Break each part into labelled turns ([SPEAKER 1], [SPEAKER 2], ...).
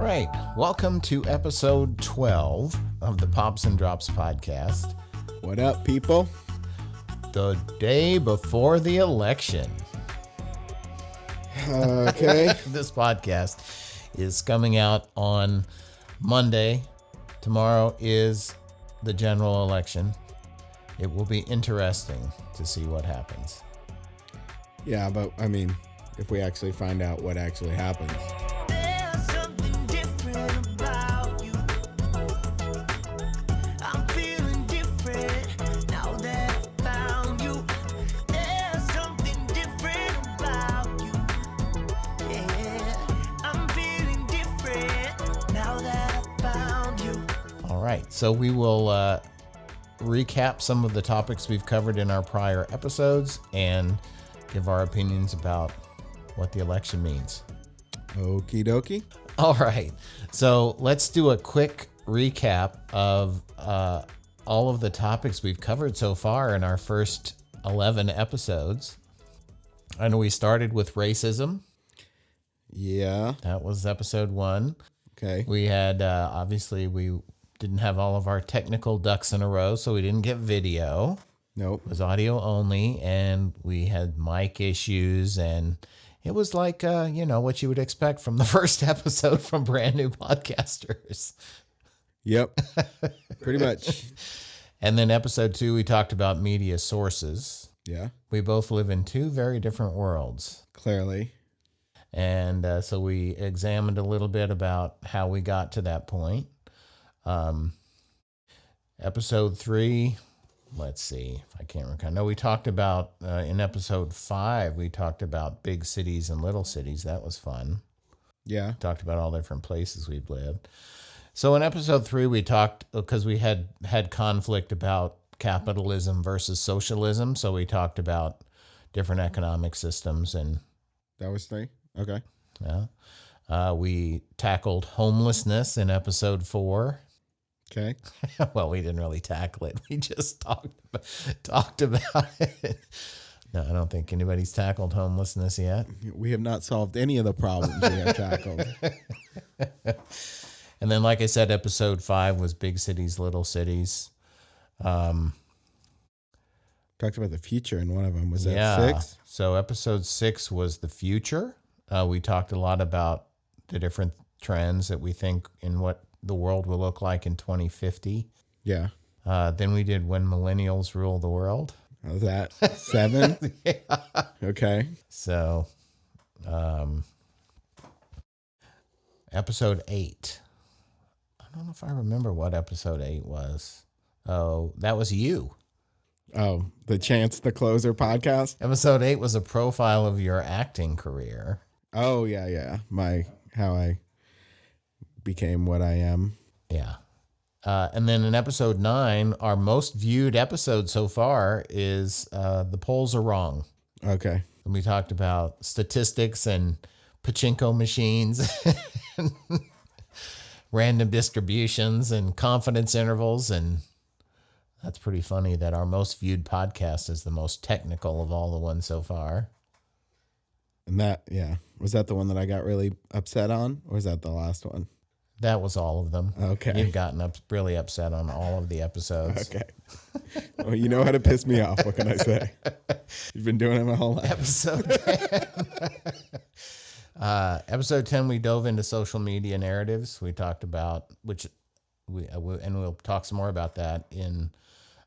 [SPEAKER 1] right. Welcome to episode 12 of the Pops and Drops podcast.
[SPEAKER 2] What up, people?
[SPEAKER 1] The day before the election.
[SPEAKER 2] Okay.
[SPEAKER 1] This podcast is coming out on Monday. Tomorrow is the general election. It will be interesting to see what happens.
[SPEAKER 2] Yeah, but I mean, if we actually find out what actually happens.
[SPEAKER 3] There's something different about you. I'm feeling different now that I found you. There's something different about you. Yeah, I'm feeling different now that I found you.
[SPEAKER 1] All right. So we will recap some of the topics we've covered in our prior episodes and give our opinions about what the election means.
[SPEAKER 2] Okie dokie.
[SPEAKER 1] All right. So let's do a quick recap of all of the topics we've covered so far in our first 11 episodes. I know we started with racism.
[SPEAKER 2] Yeah.
[SPEAKER 1] That was episode 1.
[SPEAKER 2] Okay.
[SPEAKER 1] We had, obviously, we didn't have all of our technical ducks in a row, so we didn't get video.
[SPEAKER 2] Nope.
[SPEAKER 1] It was audio only, and we had mic issues, and it was like, what you would expect from the first episode from brand new podcasters.
[SPEAKER 2] Yep. Pretty much.
[SPEAKER 1] And then episode 2, we talked about media sources.
[SPEAKER 2] Yeah.
[SPEAKER 1] We both live in two very different worlds.
[SPEAKER 2] Clearly.
[SPEAKER 1] And so we examined a little bit about how we got to that point. Episode 3, let's see if I can't recall. No, we talked about, in episode 5, we talked about big cities and little cities. That was fun.
[SPEAKER 2] Yeah.
[SPEAKER 1] Talked about all the different places we've lived. So in episode 3, we talked, because we had conflict about capitalism versus socialism. So we talked about different economic systems and
[SPEAKER 2] That was 3. Okay.
[SPEAKER 1] yeah. We tackled homelessness in episode 4.
[SPEAKER 2] Okay.
[SPEAKER 1] Well, we didn't really tackle it. We just talked about it. No, I don't think anybody's tackled homelessness yet.
[SPEAKER 2] We have not solved any of the problems we have tackled.
[SPEAKER 1] And then, like I said, episode 5 was big cities, little cities.
[SPEAKER 2] Talked about the future in one of them. Was that 6?
[SPEAKER 1] So episode 6 was the future. We talked a lot about the different trends that we think in what the world will look like in 2050.
[SPEAKER 2] Yeah.
[SPEAKER 1] Then we did When Millennials Rule the World.
[SPEAKER 2] Was that 7?
[SPEAKER 1] Yeah.
[SPEAKER 2] Okay.
[SPEAKER 1] So, episode 8. I don't know if I remember what episode 8 was. Oh, that was you.
[SPEAKER 2] Oh, the Chance the Closer podcast?
[SPEAKER 1] Episode 8 was a profile of your acting career.
[SPEAKER 2] Oh, yeah. How I became what I am.
[SPEAKER 1] Yeah. And then in episode 9, our most viewed episode so far is The Polls Are Wrong.
[SPEAKER 2] Okay.
[SPEAKER 1] And we talked about statistics and pachinko machines, and random distributions and confidence intervals. And that's pretty funny that our most viewed podcast is the most technical of all the ones so far.
[SPEAKER 2] And that, yeah. Was that the one that I got really upset on? Or was that the last one?
[SPEAKER 1] That was all of them.
[SPEAKER 2] Okay.
[SPEAKER 1] You've gotten really upset on all of the episodes.
[SPEAKER 2] Okay. Well, you know how to piss me off. What can I say? You've been doing it my whole life.
[SPEAKER 1] Episode 10. Episode 10, we dove into social media narratives. We talked about, and we'll talk some more about that in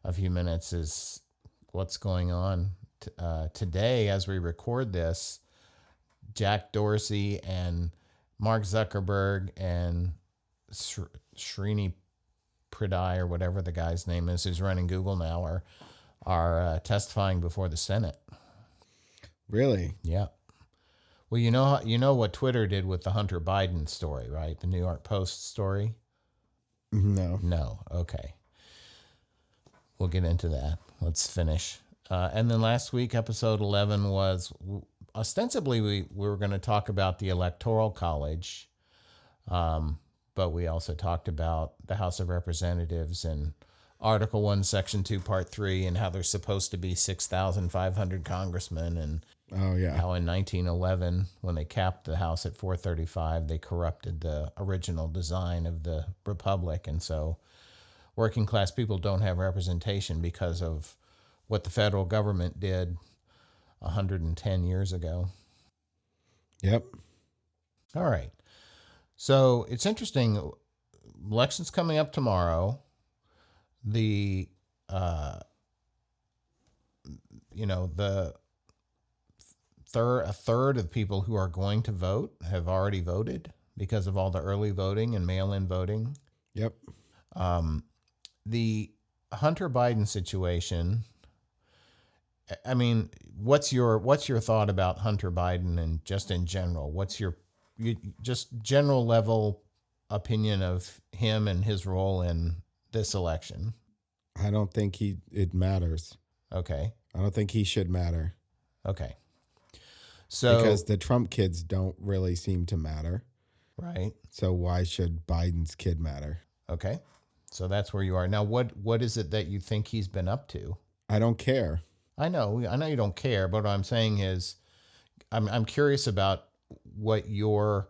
[SPEAKER 1] a few minutes, is what's going on today as we record this. Jack Dorsey and Mark Zuckerberg and Srini Pradai, or whatever the guy's name is, who's running Google now, are testifying before the Senate.
[SPEAKER 2] Really?
[SPEAKER 1] Yeah. Well, you know what Twitter did with the Hunter Biden story, right? The New York Post story?
[SPEAKER 2] No.
[SPEAKER 1] No. Okay. We'll get into that. Let's finish. And then last week, episode 11 was ostensibly we were going to talk about the Electoral College, but we also talked about the House of Representatives and Article 1, Section 2, Part 3, and how there's supposed to be 6,500 congressmen, and
[SPEAKER 2] Oh yeah.
[SPEAKER 1] how in 1911, when they capped the House at 435, they corrupted the original design of the republic. And so working class people don't have representation because of what the federal government did 110 years ago.
[SPEAKER 2] Yep.
[SPEAKER 1] All right. So it's interesting. Election's coming up tomorrow. The, the a third of people who are going to vote have already voted because of all the early voting and mail-in voting.
[SPEAKER 2] Yep.
[SPEAKER 1] The Hunter Biden situation. I mean, what's your thought about Hunter Biden and just in general? What's your just general level opinion of him and his role in this election?
[SPEAKER 2] I don't think it matters.
[SPEAKER 1] Okay.
[SPEAKER 2] I don't think he should matter.
[SPEAKER 1] Okay. So
[SPEAKER 2] because the Trump kids don't really seem to matter.
[SPEAKER 1] Right.
[SPEAKER 2] So why should Biden's kid matter?
[SPEAKER 1] Okay. So that's where you are. Now what is it that you think he's been up to?
[SPEAKER 2] I don't care.
[SPEAKER 1] I know you don't care, but what I'm saying is I'm curious about what your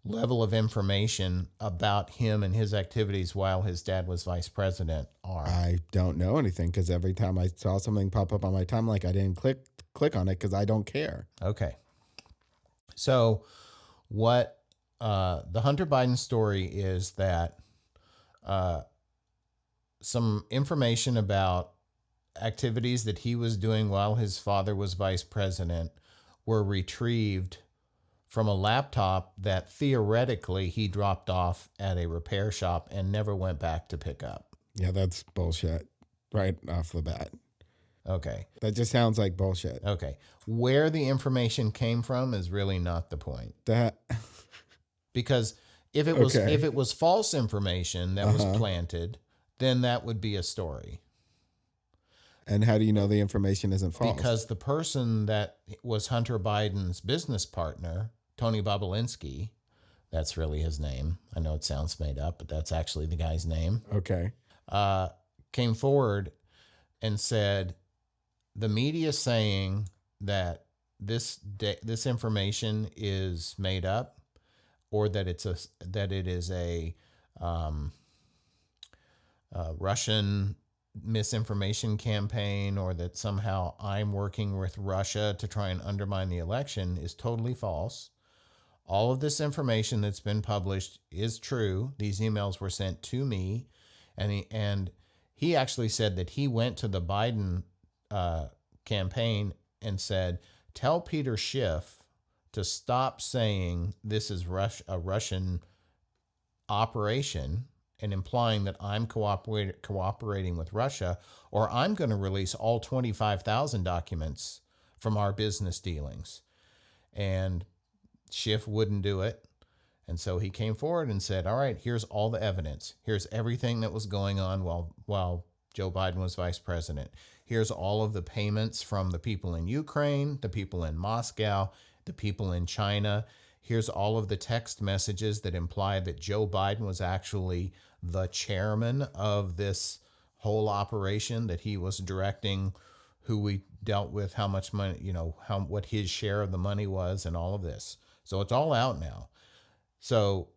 [SPEAKER 1] level of information about him and his activities while his dad was vice president are.
[SPEAKER 2] I don't know anything because every time I saw something pop up on my timeline, I didn't click on it because I don't care.
[SPEAKER 1] Okay. So what the Hunter Biden story is that some information about activities that he was doing while his father was vice president were retrieved from a laptop that theoretically he dropped off at a repair shop and never went back to pick up.
[SPEAKER 2] Yeah, that's bullshit right off the bat.
[SPEAKER 1] Okay.
[SPEAKER 2] That just sounds like bullshit.
[SPEAKER 1] Okay. Where the information came from is really not the point. Because if it was
[SPEAKER 2] Okay.
[SPEAKER 1] if it was false information that was planted, then that would be a story.
[SPEAKER 2] And how do you know the information isn't false?
[SPEAKER 1] Because the person that was Hunter Biden's business partner, Tony Bobulinski, that's really his name. I know it sounds made up, but that's actually the guy's name.
[SPEAKER 2] Okay.
[SPEAKER 1] Came forward and said, the media saying that this information is made up, or that it is a Russian misinformation campaign, or that somehow I'm working with Russia to try and undermine the election, is totally false. All of this information that's been published is true. These emails were sent to me, and he actually said that he went to the Biden campaign and said, tell Peter Schiff to stop saying this is a Russian operation and implying that I'm cooperating with Russia, or I'm going to release all 25,000 documents from our business dealings. And Schiff wouldn't do it. And so he came forward and said, all right, here's all the evidence. Here's everything that was going on while Joe Biden was vice president. Here's all of the payments from the people in Ukraine, the people in Moscow, the people in China. Here's all of the text messages that imply that Joe Biden was actually the chairman of this whole operation, that he was directing who we dealt with, how much money, what his share of the money was, and all of this. So it's all out now. So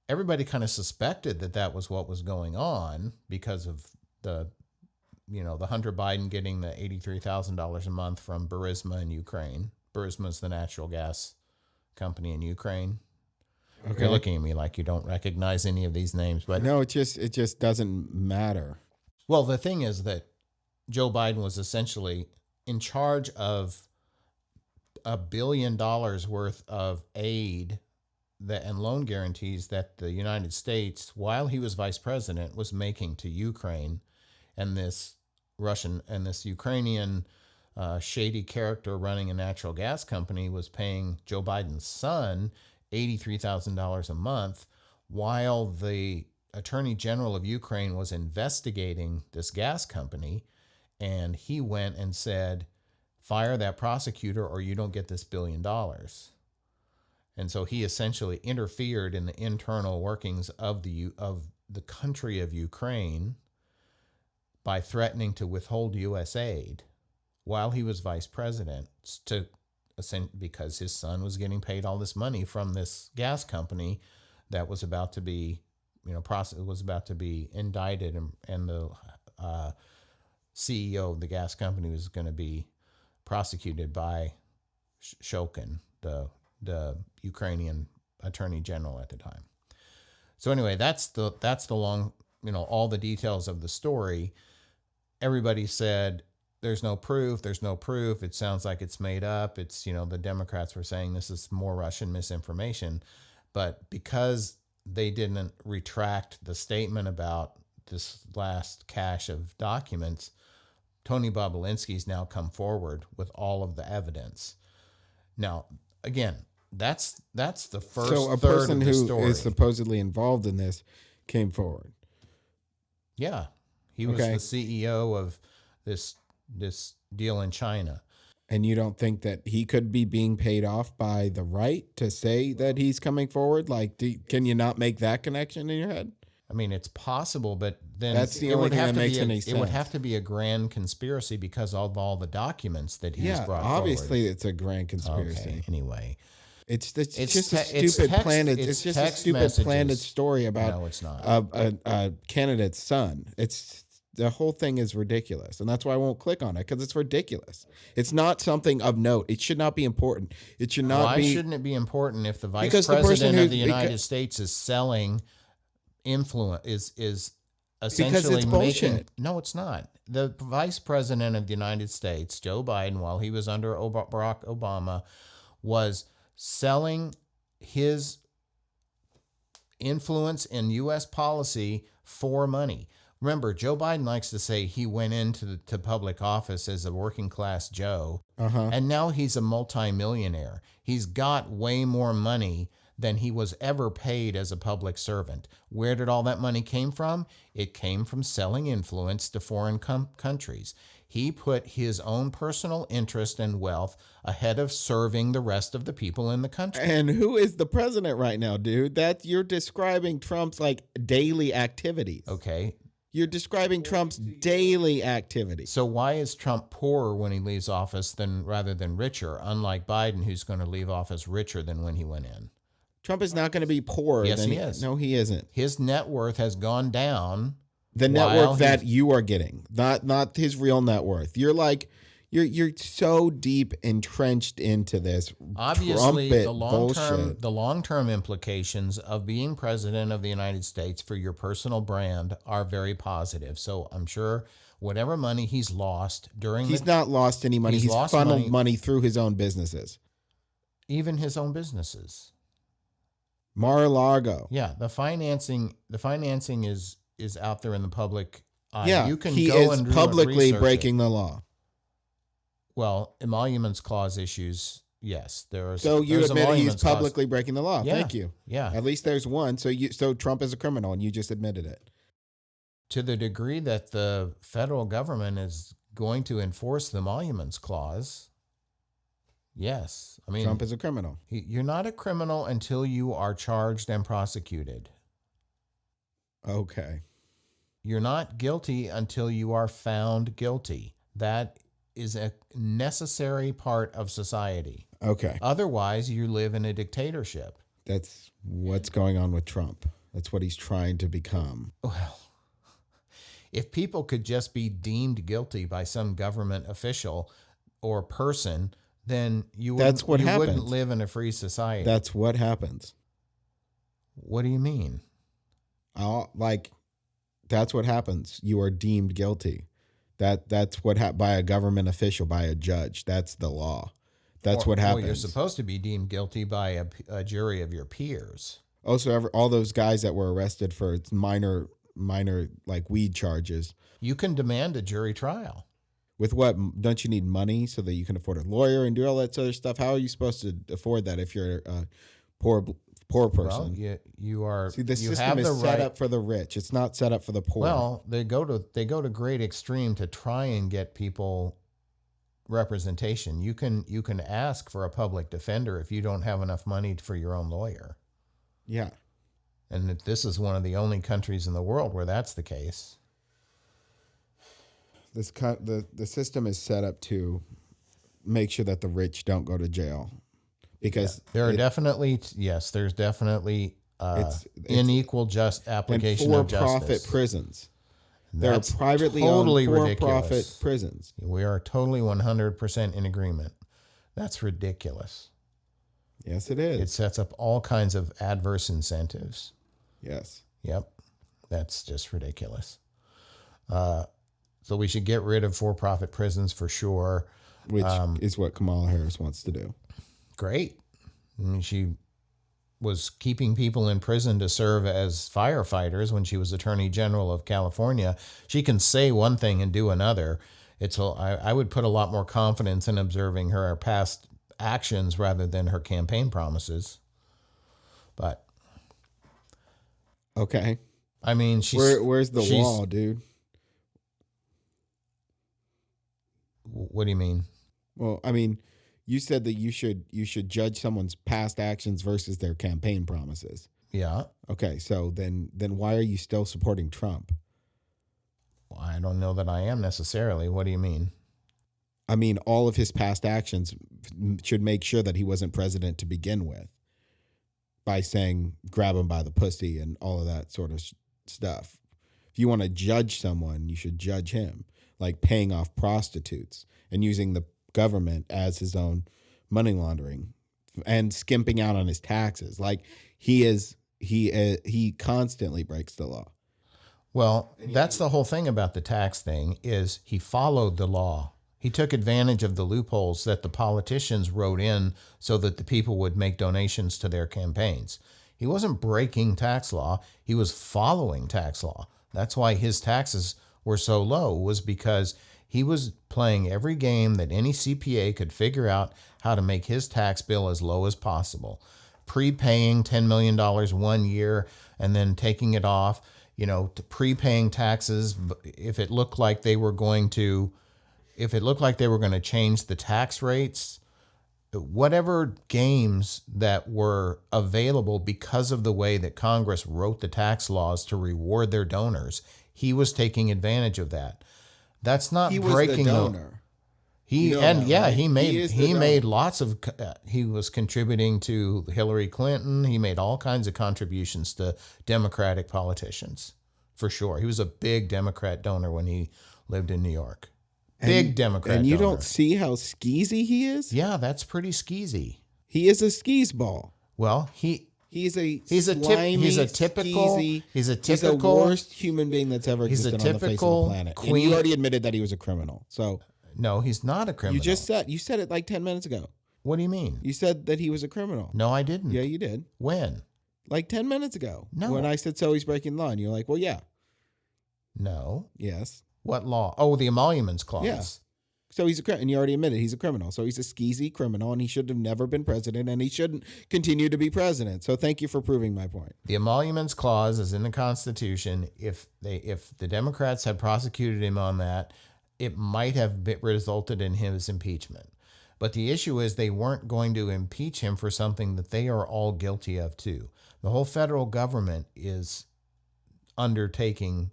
[SPEAKER 1] everybody kind of suspected that was what was going on because of the Hunter Biden getting the $83,000 a month from Burisma in Ukraine. Burisma is the natural gas company in Ukraine. Okay. You're looking at me like you don't recognize any of these names, but
[SPEAKER 2] no, it just doesn't matter.
[SPEAKER 1] Well, the thing is that Joe Biden was essentially in charge of $1 billion worth of aid and loan guarantees that the United States, while he was vice president, was making to Ukraine, and this Ukrainian shady character running a natural gas company was paying Joe Biden's son $83,000 a month, while the Attorney General of Ukraine was investigating this gas company, and he went and said, fire that prosecutor or you don't get this $1 billion. And so he essentially interfered in the internal workings of the country of Ukraine by threatening to withhold U.S. aid while he was vice president because his son was getting paid all this money from this gas company that was about to be, was about to be indicted, and the CEO of the gas company was going to be prosecuted by Shokin, the Ukrainian attorney general at the time. So anyway, that's the long, all the details of the story. Everybody said, there's no proof. It sounds like it's made up. It's, the Democrats were saying this is more Russian misinformation. But because they didn't retract the statement about this last cache of documents, Tony Bobulinski's now come forward with all of the evidence. Now, again, that's the first
[SPEAKER 2] So a
[SPEAKER 1] third
[SPEAKER 2] person
[SPEAKER 1] of the
[SPEAKER 2] who
[SPEAKER 1] story.
[SPEAKER 2] is supposedly involved in this came forward.
[SPEAKER 1] Yeah, he was
[SPEAKER 2] Okay.
[SPEAKER 1] the CEO of this deal in China.
[SPEAKER 2] And you don't think that he could be being paid off by the right to say that he's coming forward? Like, can you not make that connection in your head?
[SPEAKER 1] I mean, it's possible, but then
[SPEAKER 2] That's the
[SPEAKER 1] it
[SPEAKER 2] only
[SPEAKER 1] would
[SPEAKER 2] thing
[SPEAKER 1] have
[SPEAKER 2] that
[SPEAKER 1] to
[SPEAKER 2] makes
[SPEAKER 1] be
[SPEAKER 2] any
[SPEAKER 1] it would
[SPEAKER 2] sense.
[SPEAKER 1] have to be a grand conspiracy because of all the documents that he's
[SPEAKER 2] Yeah,
[SPEAKER 1] brought
[SPEAKER 2] obviously it's a grand
[SPEAKER 1] forward.
[SPEAKER 2] conspiracy.
[SPEAKER 1] Okay, anyway,
[SPEAKER 2] It's
[SPEAKER 1] It's
[SPEAKER 2] just a
[SPEAKER 1] te- it's
[SPEAKER 2] stupid
[SPEAKER 1] text-
[SPEAKER 2] planted.
[SPEAKER 1] it's
[SPEAKER 2] It's just a
[SPEAKER 1] text
[SPEAKER 2] stupid planted
[SPEAKER 1] messages.
[SPEAKER 2] story about
[SPEAKER 1] no, it's not.
[SPEAKER 2] a candidate's son. It's the whole thing is ridiculous, and that's why I won't click on it because it's ridiculous. It's not something of note. It should not be important. It should not
[SPEAKER 1] Why
[SPEAKER 2] be.
[SPEAKER 1] shouldn't it be important if the vice
[SPEAKER 2] Because the
[SPEAKER 1] president
[SPEAKER 2] person
[SPEAKER 1] of the
[SPEAKER 2] who-
[SPEAKER 1] United
[SPEAKER 2] because-
[SPEAKER 1] States is selling influence is essentially
[SPEAKER 2] it's
[SPEAKER 1] making?
[SPEAKER 2] bullshit.
[SPEAKER 1] No, it's not. The vice president of the United States, Joe Biden, while he was under Barack Obama, was selling his influence in U.S. policy for money. Remember, Joe Biden likes to say he went into public office as a working class Joe, and now he's a multimillionaire. He's got way more money than he was ever paid as a public servant. Where did all that money came from? It came from selling influence to foreign countries. He put his own personal interest and wealth ahead of serving the rest of the people in the country.
[SPEAKER 2] And who is the president right now, dude? That you're describing Trump's like daily activities.
[SPEAKER 1] Okay,
[SPEAKER 2] You're describing Trump's daily activities.
[SPEAKER 1] so why is Trump poorer when he leaves office rather than richer, unlike Biden, who's going to leave office richer than when he went in?
[SPEAKER 2] Trump is not going to be poorer.
[SPEAKER 1] Yes,
[SPEAKER 2] than
[SPEAKER 1] he is.
[SPEAKER 2] No, he isn't.
[SPEAKER 1] His net worth has gone down.
[SPEAKER 2] The
[SPEAKER 1] While
[SPEAKER 2] net worth that
[SPEAKER 1] he's-
[SPEAKER 2] you are getting, not his real net worth. You're like, you're so deep entrenched into this.
[SPEAKER 1] Obviously,
[SPEAKER 2] trumpet
[SPEAKER 1] the long-term implications of being president of the United States for your personal brand are very positive. So I'm sure whatever money he's lost during
[SPEAKER 2] He's not lost any money.
[SPEAKER 1] He's
[SPEAKER 2] He's
[SPEAKER 1] lost
[SPEAKER 2] funneled
[SPEAKER 1] money.
[SPEAKER 2] money through his own businesses.
[SPEAKER 1] even his own businesses.
[SPEAKER 2] Mar-a-Lago.
[SPEAKER 1] Yeah, the financing is out there in the public eye.
[SPEAKER 2] Yeah,
[SPEAKER 1] You can
[SPEAKER 2] he
[SPEAKER 1] go
[SPEAKER 2] is
[SPEAKER 1] and
[SPEAKER 2] publicly
[SPEAKER 1] research it.
[SPEAKER 2] breaking the law.
[SPEAKER 1] Well, emoluments clause issues, yes, there are.
[SPEAKER 2] So you
[SPEAKER 1] there's
[SPEAKER 2] admit he's
[SPEAKER 1] emoluments clause.
[SPEAKER 2] publicly breaking the law.
[SPEAKER 1] Yeah.
[SPEAKER 2] Thank you.
[SPEAKER 1] Yeah,
[SPEAKER 2] At least there's one. So Trump is a criminal, and you just admitted it.
[SPEAKER 1] to the degree that the federal government is going to enforce the emoluments clause. Yes, I mean
[SPEAKER 2] Trump is a criminal.
[SPEAKER 1] you're not a criminal until you are charged and prosecuted.
[SPEAKER 2] Okay.
[SPEAKER 1] You're not guilty until you are found guilty. That is a necessary part of society.
[SPEAKER 2] Okay.
[SPEAKER 1] Otherwise, you live in a dictatorship.
[SPEAKER 2] That's what's going on with Trump. That's what he's trying to become.
[SPEAKER 1] Well, if people could just be deemed guilty by some government official or person, then you
[SPEAKER 2] That's what
[SPEAKER 1] wouldn't
[SPEAKER 2] happens.
[SPEAKER 1] live in a free society.
[SPEAKER 2] That's what happens.
[SPEAKER 1] What do you mean?
[SPEAKER 2] That's what happens. You are deemed guilty. That's what by a government official, by a judge. That's the law. That's what happens.
[SPEAKER 1] Well, you're supposed to be deemed guilty by a jury of your peers.
[SPEAKER 2] Also, all those guys that were arrested for minor like weed charges.
[SPEAKER 1] You can demand a jury trial.
[SPEAKER 2] With what? Don't you need money so that you can afford a lawyer and do all that other stuff? How are you supposed to afford that if you're a poor person?
[SPEAKER 1] Well, you are.
[SPEAKER 2] See, the
[SPEAKER 1] you
[SPEAKER 2] system
[SPEAKER 1] have
[SPEAKER 2] is
[SPEAKER 1] the
[SPEAKER 2] set
[SPEAKER 1] right.
[SPEAKER 2] up for the rich. It's not set up for the poor.
[SPEAKER 1] Well, they go to great extreme to try and get people representation. You can ask for a public defender if you don't have enough money for your own lawyer.
[SPEAKER 2] Yeah.
[SPEAKER 1] And this is one of the only countries in the world where that's the case.
[SPEAKER 2] the system is set up to make sure that the rich don't go to jail because
[SPEAKER 1] There are definitely there's definitely
[SPEAKER 2] it's
[SPEAKER 1] unequal just
[SPEAKER 2] and
[SPEAKER 1] application of
[SPEAKER 2] for-profit
[SPEAKER 1] justice.
[SPEAKER 2] prisons.
[SPEAKER 1] That's
[SPEAKER 2] There are privately
[SPEAKER 1] totally
[SPEAKER 2] owned for-profit
[SPEAKER 1] ridiculous.
[SPEAKER 2] prisons.
[SPEAKER 1] We are totally 100% in agreement. That's ridiculous.
[SPEAKER 2] Yes, it is.
[SPEAKER 1] It sets up all kinds of adverse incentives.
[SPEAKER 2] Yes.
[SPEAKER 1] Yep. That's just ridiculous. So we should get rid of for-profit prisons for sure.
[SPEAKER 2] Which is what Kamala Harris wants to do.
[SPEAKER 1] Great. I mean, she was keeping people in prison to serve as firefighters when she was Attorney General of California. She can say one thing and do another. I would put a lot more confidence in observing her past actions rather than her campaign promises. But
[SPEAKER 2] Okay.
[SPEAKER 1] I mean,
[SPEAKER 2] Where's the law, dude?
[SPEAKER 1] What do you mean?
[SPEAKER 2] Well, I mean, you said that you should judge someone's past actions versus their campaign promises.
[SPEAKER 1] Yeah.
[SPEAKER 2] Okay, so then why are you still supporting Trump?
[SPEAKER 1] Well, I don't know that I am necessarily. What do you mean?
[SPEAKER 2] I mean, all of his past actions should make sure that he wasn't president to begin with by saying grab him by the pussy and all of that sort of stuff. If you want to judge someone, you should judge him, like paying off prostitutes and using the government as his own money laundering and skimping out on his taxes. Like he constantly breaks the law.
[SPEAKER 1] Well, that's the whole thing about the tax thing is he followed the law. He took advantage of the loopholes that the politicians wrote in so that the people would make donations to their campaigns. He wasn't breaking tax law. He was following tax law. That's why his taxes were so low, was because he was playing every game that any CPA could figure out how to make his tax bill as low as possible. Prepaying $10 million 1 year and then taking it off, to prepaying taxes if it looked like they were going to change the tax rates, whatever games that were available because of the way that Congress wrote the tax laws to reward their donors, he was taking advantage of that. That's not
[SPEAKER 2] He was
[SPEAKER 1] breaking
[SPEAKER 2] the donor.
[SPEAKER 1] He
[SPEAKER 2] He
[SPEAKER 1] made lots of. He was contributing to Hillary Clinton. He made all kinds of contributions to Democratic politicians, for sure. He was a big Democrat donor when he lived in New York. Big Democrat.
[SPEAKER 2] And you
[SPEAKER 1] donor.
[SPEAKER 2] don't see how skeezy he is?
[SPEAKER 1] Yeah, that's pretty skeezy.
[SPEAKER 2] He is a skis ball.
[SPEAKER 1] Well,
[SPEAKER 2] He's a
[SPEAKER 1] typical
[SPEAKER 2] skeezy, he's the worst human being that's ever
[SPEAKER 1] he's a
[SPEAKER 2] existed on the face of the
[SPEAKER 1] typical
[SPEAKER 2] planet.
[SPEAKER 1] queen-
[SPEAKER 2] And you already admitted that he was a criminal. So
[SPEAKER 1] No, he's not a criminal.
[SPEAKER 2] you said it like 10 minutes ago.
[SPEAKER 1] What do you mean?
[SPEAKER 2] You said that he was a criminal.
[SPEAKER 1] No, I didn't.
[SPEAKER 2] Yeah, you did.
[SPEAKER 1] When?
[SPEAKER 2] Like 10 minutes ago.
[SPEAKER 1] No.
[SPEAKER 2] When I said so he's breaking the law, and you're like, well, yeah.
[SPEAKER 1] No.
[SPEAKER 2] Yes.
[SPEAKER 1] What law? Oh, the emoluments clause.
[SPEAKER 2] Yeah. So he's and you already admitted he's a criminal. So he's a skeezy criminal, and he should have never been president, and he shouldn't continue to be president. So thank you for proving my point.
[SPEAKER 1] The emoluments clause is in the Constitution. If the Democrats had prosecuted him on that, it might have resulted in his impeachment. But the issue is they weren't going to impeach him for something that they are all guilty of too. The whole federal government is undertaking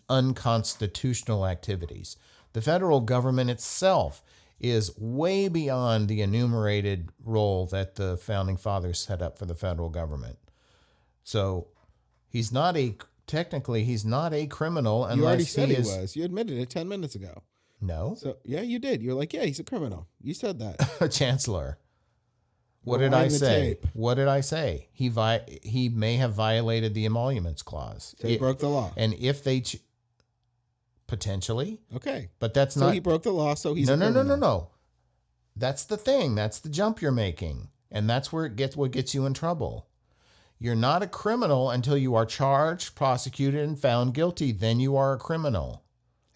[SPEAKER 1] unconstitutional activities. The federal government itself is way beyond the enumerated role that the founding fathers set up for the federal government. So he's not a criminal unless
[SPEAKER 2] You already said he
[SPEAKER 1] is.
[SPEAKER 2] was. You admitted it 10 minutes ago.
[SPEAKER 1] No,
[SPEAKER 2] So yeah, you did. You're like, yeah, he's a criminal. You said that.
[SPEAKER 1] Chancellor. What did
[SPEAKER 2] Rewind
[SPEAKER 1] I
[SPEAKER 2] the
[SPEAKER 1] say?
[SPEAKER 2] tape.
[SPEAKER 1] What did I say? He may have violated the emoluments clause.
[SPEAKER 2] So he broke the law.
[SPEAKER 1] And if they potentially,
[SPEAKER 2] Okay.
[SPEAKER 1] but that's
[SPEAKER 2] So
[SPEAKER 1] not.
[SPEAKER 2] he broke the law, so he's
[SPEAKER 1] No.
[SPEAKER 2] a criminal.
[SPEAKER 1] No. That's the thing. That's the jump you're making, and that's where what gets you in trouble. You're not a criminal until you are charged, prosecuted, and found guilty. Then you are a criminal.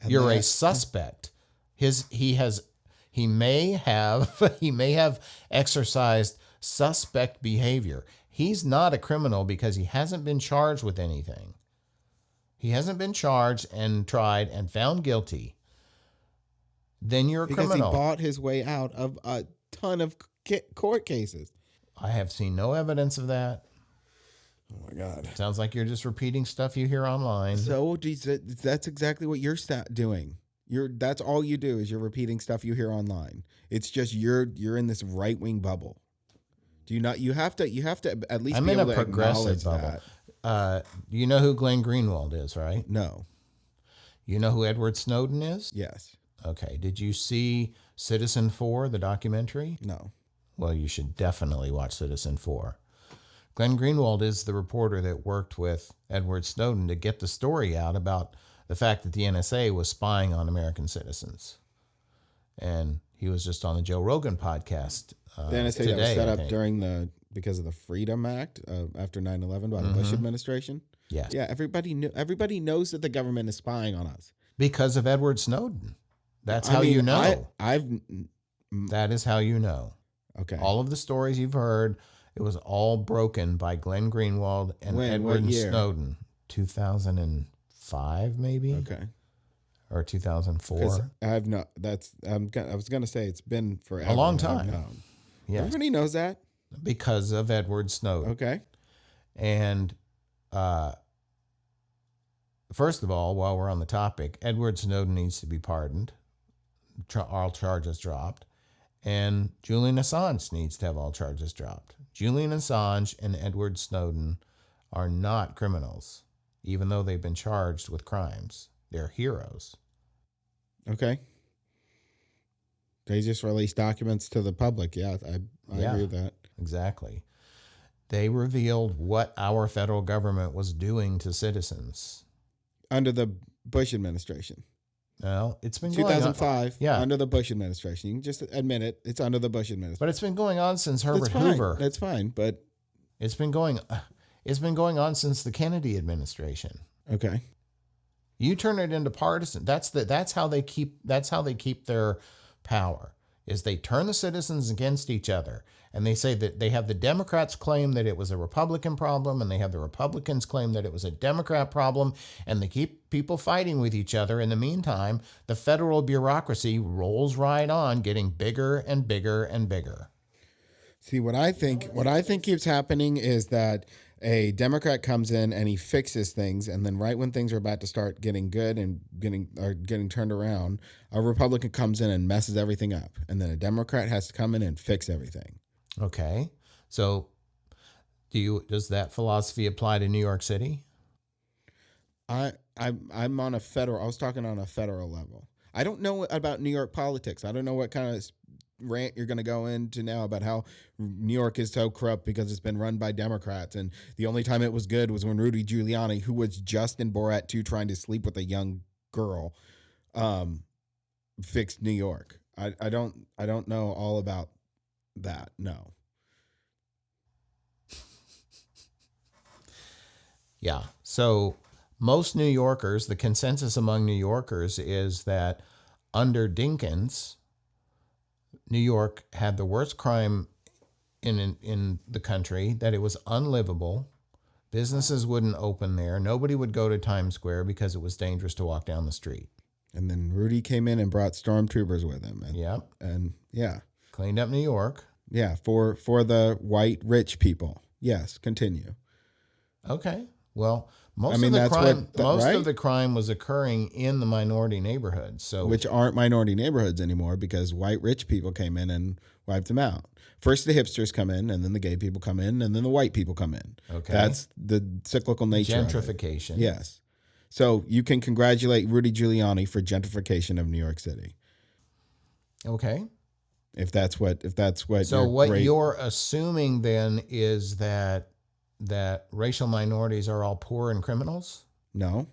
[SPEAKER 2] And
[SPEAKER 1] You're a
[SPEAKER 2] that-
[SPEAKER 1] suspect. He may have exercised suspect behavior. He's not a criminal because he hasn't been charged with anything. He hasn't been charged and tried and found guilty. Then you're a
[SPEAKER 2] Because
[SPEAKER 1] criminal.
[SPEAKER 2] he bought his way out of a ton of court cases.
[SPEAKER 1] I have seen no evidence of that.
[SPEAKER 2] Oh my God.
[SPEAKER 1] Sounds like you're just repeating stuff you hear online.
[SPEAKER 2] So that's exactly what you're doing. That's all you do is you're repeating stuff you hear online. It's just you're in this right wing bubble. Do you not? You have to at least
[SPEAKER 1] I'm
[SPEAKER 2] be
[SPEAKER 1] in
[SPEAKER 2] able
[SPEAKER 1] a
[SPEAKER 2] to
[SPEAKER 1] progressive
[SPEAKER 2] acknowledge
[SPEAKER 1] bubble.
[SPEAKER 2] that.
[SPEAKER 1] You know who Glenn Greenwald is, right?
[SPEAKER 2] No.
[SPEAKER 1] You know who Edward Snowden is?
[SPEAKER 2] Yes.
[SPEAKER 1] Okay. Did you see Citizen 4, the documentary?
[SPEAKER 2] No.
[SPEAKER 1] Well, you should definitely watch Citizen 4. Glenn Greenwald is the reporter that worked with Edward Snowden to get the story out about the fact that the NSA was spying on American citizens. And he was just on the Joe Rogan podcast
[SPEAKER 2] The NSA
[SPEAKER 1] today,
[SPEAKER 2] that was set
[SPEAKER 1] I
[SPEAKER 2] up
[SPEAKER 1] think.
[SPEAKER 2] because of the Freedom Act after 9/11 by the Bush administration.
[SPEAKER 1] Yes.
[SPEAKER 2] Yeah, everybody knows that the government is spying on us.
[SPEAKER 1] Because of Edward Snowden. That's how you know. That is how you know.
[SPEAKER 2] Okay.
[SPEAKER 1] All of the stories you've heard, it was all broken by Glenn Greenwald and Edward Snowden. 2005, maybe?
[SPEAKER 2] Okay.
[SPEAKER 1] Or 2004.
[SPEAKER 2] I was gonna say it's been forever.
[SPEAKER 1] A long
[SPEAKER 2] that I've
[SPEAKER 1] time.
[SPEAKER 2] known.
[SPEAKER 1] Yes.
[SPEAKER 2] Everybody knows that.
[SPEAKER 1] Because of Edward Snowden.
[SPEAKER 2] Okay.
[SPEAKER 1] And first of all, while we're on the topic, Edward Snowden needs to be pardoned. All charges dropped. And Julian Assange needs to have all charges dropped. Julian Assange and Edward Snowden are not criminals, even though they've been charged with crimes. They're heroes.
[SPEAKER 2] Okay. They just released documents to the public. Yeah, I agree with that.
[SPEAKER 1] Exactly. They revealed what our federal government was doing to citizens.
[SPEAKER 2] Under the Bush administration.
[SPEAKER 1] Well, it's been
[SPEAKER 2] 2005.
[SPEAKER 1] Yeah.
[SPEAKER 2] Under the Bush administration. You can just admit it. It's under the Bush administration.
[SPEAKER 1] But it's been going on since Herbert
[SPEAKER 2] That's fine.
[SPEAKER 1] Hoover.
[SPEAKER 2] That's fine. But
[SPEAKER 1] It's been going on since the Kennedy administration.
[SPEAKER 2] okay.
[SPEAKER 1] You turn it into partisan. That's how they keep their power. Is they turn the citizens against each other, and they say that they have the Democrats claim that it was a Republican problem, and they have the Republicans claim that it was a Democrat problem, and they keep people fighting with each other. In the meantime, the federal bureaucracy rolls right on, getting bigger and bigger and bigger.
[SPEAKER 2] See, what I think keeps happening is that a Democrat comes in and he fixes things, and then right when things are about to start getting good and getting turned around, a Republican comes in and messes everything up, and then a Democrat has to come in and fix everything.
[SPEAKER 1] Okay, so does that philosophy apply to New York City?
[SPEAKER 2] I'm on a federal. I was talking on a federal level. I don't know about New York politics. I don't know what kind of rant you're going to go into now about how New York is so corrupt because it's been run by Democrats, and the only time it was good was when Rudy Giuliani, who was just in Borat 2 trying to sleep with a young girl, fixed New York. I don't know all about that. No.
[SPEAKER 1] Yeah. So most New Yorkers, the consensus among New Yorkers is that under Dinkins, New York had the worst crime in the country, that it was unlivable. Businesses wouldn't open there. Nobody would go to Times Square because it was dangerous to walk down the street.
[SPEAKER 2] And then Rudy came in and brought stormtroopers with him. And,
[SPEAKER 1] Yep.
[SPEAKER 2] And yeah.
[SPEAKER 1] Cleaned up New York.
[SPEAKER 2] Yeah, for the white rich people. Yes, continue.
[SPEAKER 1] Okay. Well, most
[SPEAKER 2] I mean,
[SPEAKER 1] of the
[SPEAKER 2] that's
[SPEAKER 1] crime
[SPEAKER 2] what-
[SPEAKER 1] most
[SPEAKER 2] right?
[SPEAKER 1] of the crime was occurring in the minority neighborhoods. So
[SPEAKER 2] Which aren't minority neighborhoods anymore because white rich people came in and wiped them out. First the hipsters come in, and then the gay people come in, and then the white people come in.
[SPEAKER 1] Okay.
[SPEAKER 2] That's the cyclical nature of it.
[SPEAKER 1] gentrification.
[SPEAKER 2] Yes. So you can congratulate Rudy Giuliani for gentrification of New York City.
[SPEAKER 1] Okay.
[SPEAKER 2] If that's what
[SPEAKER 1] So
[SPEAKER 2] your
[SPEAKER 1] what
[SPEAKER 2] great-
[SPEAKER 1] you're assuming then is that racial minorities are all poor and criminals?
[SPEAKER 2] No.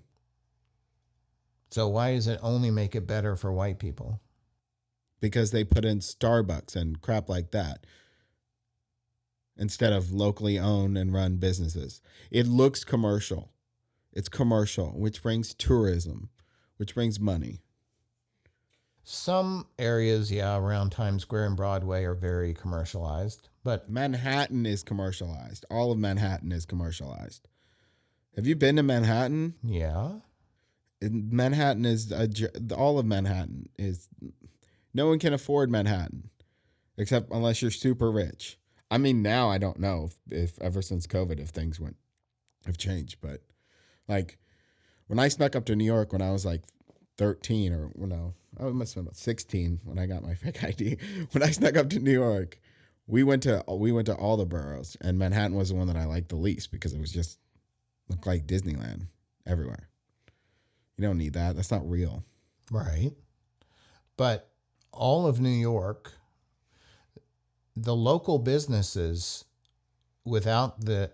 [SPEAKER 1] So why does it only make it better for white people?
[SPEAKER 2] Because they put in Starbucks and crap like that instead of locally owned and run businesses. It looks commercial. It's commercial, which brings tourism, which brings money.
[SPEAKER 1] Some areas, around Times Square and Broadway are very commercialized, but
[SPEAKER 2] Manhattan is commercialized. All of Manhattan is commercialized. Have you been to Manhattan?
[SPEAKER 1] yeah.
[SPEAKER 2] Manhattan is all of Manhattan is. No one can afford Manhattan, except unless you're super rich. I mean, now I don't know if ever since COVID if things went have changed. But like when I snuck up to New York when I was like 13 or no, I must have been 16 when I got my fake ID. When I snuck up to New York, we went to all the boroughs, and Manhattan was the one that I liked the least because it was just looked like Disneyland everywhere. You don't need that. That's not real.
[SPEAKER 1] Right. But all of New York, the local businesses, without the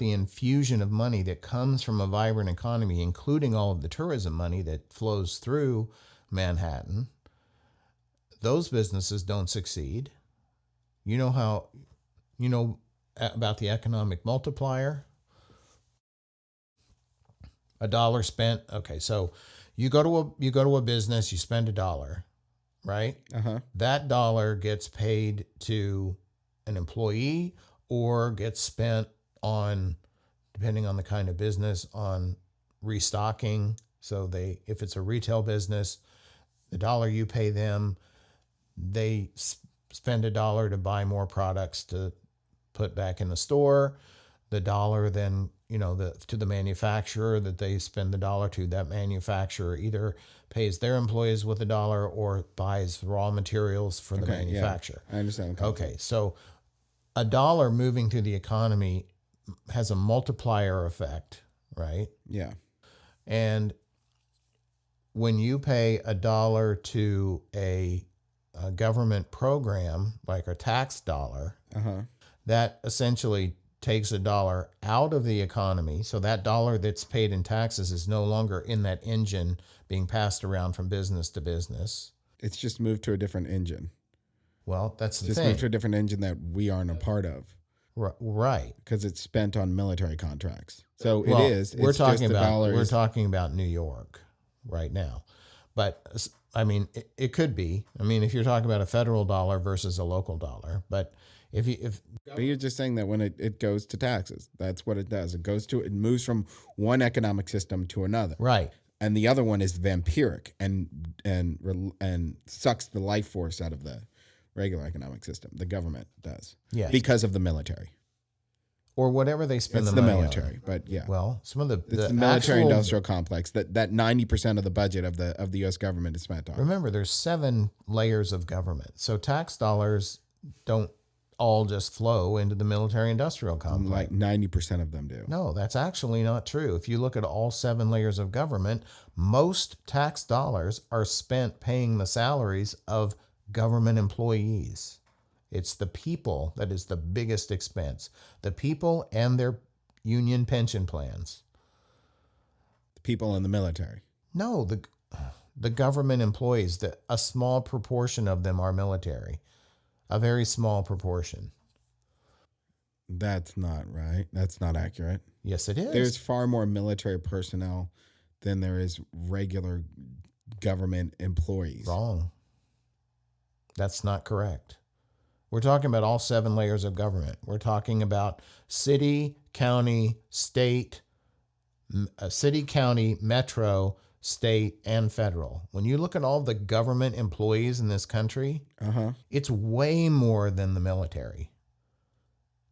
[SPEAKER 1] infusion of money that comes from a vibrant economy, including all of the tourism money that flows through Manhattan, those businesses don't succeed. You know about the economic multiplier? $1 spent. Okay, so you go to a business, you spend $1, right? That dollar gets paid to an employee or gets spent on, depending on the kind of business, on restocking. So if it's a retail business, the dollar you pay them, they spend $1 to buy more products to put back in the store. The dollar then, to the manufacturer that they spend the dollar to, that manufacturer either pays their employees with $1 or buys raw materials for the manufacturer.
[SPEAKER 2] Yeah, I understand.
[SPEAKER 1] Okay, so $1 moving through the economy has a multiplier effect, right?
[SPEAKER 2] Yeah.
[SPEAKER 1] And when you pay $1 to a government program, like a tax dollar, that essentially takes $1 out of the economy. So that dollar that's paid in taxes is no longer in that engine being passed around from business to business.
[SPEAKER 2] It's just moved to a different engine.
[SPEAKER 1] Well, that's the
[SPEAKER 2] Just
[SPEAKER 1] thing.
[SPEAKER 2] moved to a different engine that we aren't a part of.
[SPEAKER 1] Right.
[SPEAKER 2] Because it's spent on military contracts. So
[SPEAKER 1] Well,
[SPEAKER 2] it is.
[SPEAKER 1] We're
[SPEAKER 2] It's
[SPEAKER 1] talking
[SPEAKER 2] just the
[SPEAKER 1] about
[SPEAKER 2] dollar
[SPEAKER 1] we're
[SPEAKER 2] is-
[SPEAKER 1] talking about New York right now, but I mean it could be. I mean, if you're talking about a federal dollar versus a local dollar, but
[SPEAKER 2] But you're just saying that when it goes to taxes, that's what it does. It moves from one economic system to another.
[SPEAKER 1] right,
[SPEAKER 2] And the other one is vampiric and sucks the life force out of the regular economic system. The government does.
[SPEAKER 1] Yes.
[SPEAKER 2] Because of the military.
[SPEAKER 1] or whatever they spend
[SPEAKER 2] It's
[SPEAKER 1] the
[SPEAKER 2] the
[SPEAKER 1] money
[SPEAKER 2] military,
[SPEAKER 1] on.
[SPEAKER 2] but yeah.
[SPEAKER 1] Well, some of
[SPEAKER 2] It's the military industrial complex that 90% of the budget of the US government is spent on.
[SPEAKER 1] Remember, there's 7 layers of government, so tax dollars don't all just flow into the military industrial complex.
[SPEAKER 2] Like 90% of them do.
[SPEAKER 1] No, that's actually not true. If you look at all 7 layers of government, most tax dollars are spent paying the salaries of government employees. It's the people that is the biggest expense. The people and their union pension plans.
[SPEAKER 2] The people in the military.
[SPEAKER 1] No, the government employees, a small proportion of them are military. A very small proportion.
[SPEAKER 2] That's not right. That's not accurate.
[SPEAKER 1] Yes, it is.
[SPEAKER 2] There's far more military personnel than there is regular government employees.
[SPEAKER 1] Wrong. That's not correct. We're talking about all 7 layers of government. We're talking about city, county, state, metro, state, and federal. When you look at all the government employees in this country, it's way more than the military.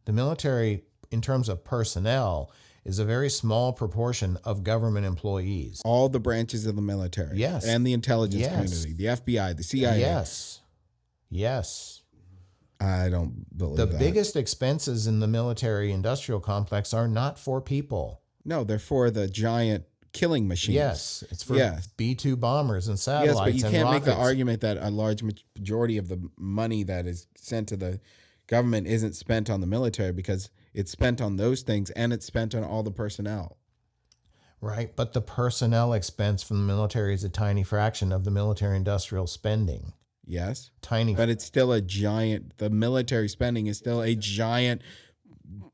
[SPEAKER 1] The military, in terms of personnel, is a very small proportion of government employees.
[SPEAKER 2] All the branches of the military.
[SPEAKER 1] Yes.
[SPEAKER 2] And the intelligence
[SPEAKER 1] Yes.
[SPEAKER 2] community, the FBI, the CIA.
[SPEAKER 1] Yes.
[SPEAKER 2] I don't believe
[SPEAKER 1] The
[SPEAKER 2] that.
[SPEAKER 1] biggest expenses in the military industrial complex are not for people.
[SPEAKER 2] No, they're for the giant killing machines.
[SPEAKER 1] Yes, it's for
[SPEAKER 2] Yes.
[SPEAKER 1] B-2 bombers and satellites
[SPEAKER 2] Yes, but you
[SPEAKER 1] and
[SPEAKER 2] can't make the
[SPEAKER 1] rockets.
[SPEAKER 2] argument that a large majority of the money that is sent to the government isn't spent on the military, because it's spent on those things and it's spent on all the personnel.
[SPEAKER 1] Right, but the personnel expense from the military is a tiny fraction of the military industrial spending.
[SPEAKER 2] Yes.
[SPEAKER 1] Tiny.
[SPEAKER 2] But it's still a giant, the military spending is still a giant,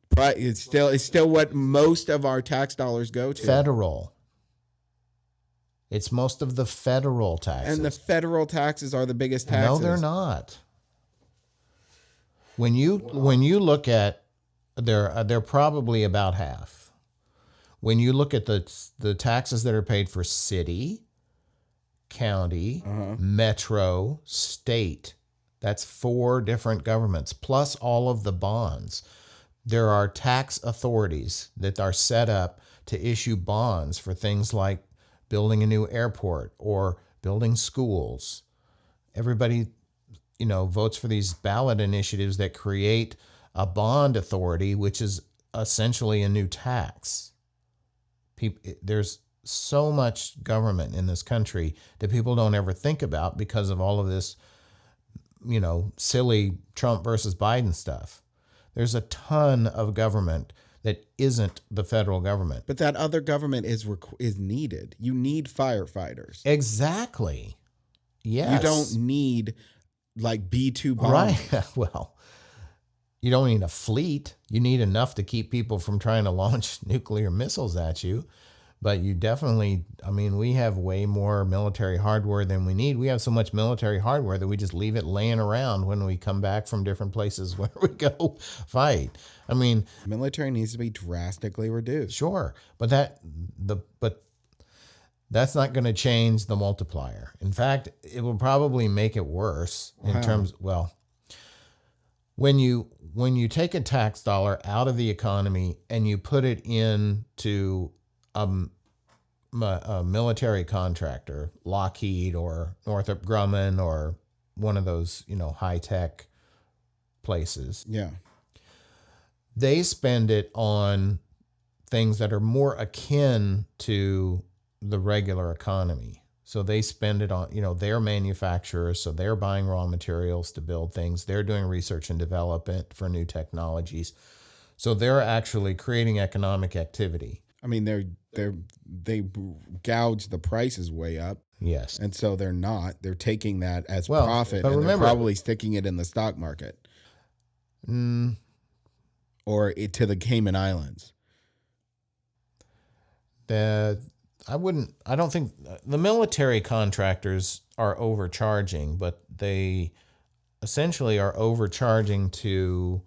[SPEAKER 2] but it's still what most of our tax dollars go to.
[SPEAKER 1] Federal. It's most of the federal taxes.
[SPEAKER 2] And the federal taxes are the biggest taxes.
[SPEAKER 1] No, they're not. When you look at, they're probably about half. When you look at the taxes that are paid for city, county, metro, state, that's 4 different governments, plus all of the bonds. There are tax authorities that are set up to issue bonds for things like building a new airport or building schools. Everybody, votes for these ballot initiatives that create a bond authority, which is essentially a new tax. There's so much government in this country that people don't ever think about because of all of this, silly Trump versus Biden stuff. There's a ton of government that isn't the federal government.
[SPEAKER 2] But that other government is needed. You need firefighters.
[SPEAKER 1] Exactly. Yes.
[SPEAKER 2] You don't need like B-2 bombers.
[SPEAKER 1] Right. Well, you don't need a fleet. You need enough to keep people from trying to launch nuclear missiles at you. But you definitely, we have way more military hardware than we need. We have so much military hardware that we just leave it laying around when we come back from different places where we go fight.
[SPEAKER 2] Military needs to be drastically reduced.
[SPEAKER 1] Sure, but that's not going to change the multiplier. In fact, it will probably make it worse in terms. Well, when you take a tax dollar out of the economy and you put it into a military contractor, Lockheed or Northrop Grumman or one of those, high tech places.
[SPEAKER 2] Yeah.
[SPEAKER 1] They spend it on things that are more akin to the regular economy. So they spend it on, they're manufacturers. So they're buying raw materials to build things. They're doing research and development for new technologies. So they're actually creating economic activity.
[SPEAKER 2] They gouge the prices way up.
[SPEAKER 1] Yes.
[SPEAKER 2] And so they're taking that as profit,
[SPEAKER 1] but
[SPEAKER 2] and
[SPEAKER 1] remember,
[SPEAKER 2] they're probably sticking it in the stock market. Or to the Cayman Islands.
[SPEAKER 1] I don't think the military contractors are overcharging, but they essentially are overcharging to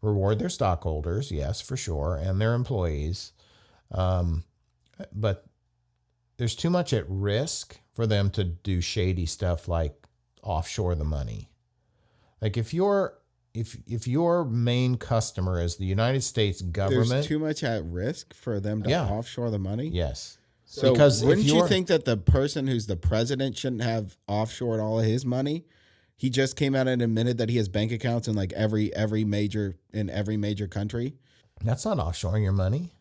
[SPEAKER 1] reward their stockholders, yes, for sure, and their employees. But there's too much at risk for them to do shady stuff like offshore the money. Like if your main customer is the United States government,
[SPEAKER 2] there's too much at risk for them to offshore the money.
[SPEAKER 1] Yes.
[SPEAKER 2] So wouldn't you think that the person who's the president shouldn't have offshored all of his money? He just came out and admitted that he has bank accounts in like every major country.
[SPEAKER 1] That's not offshoring your money.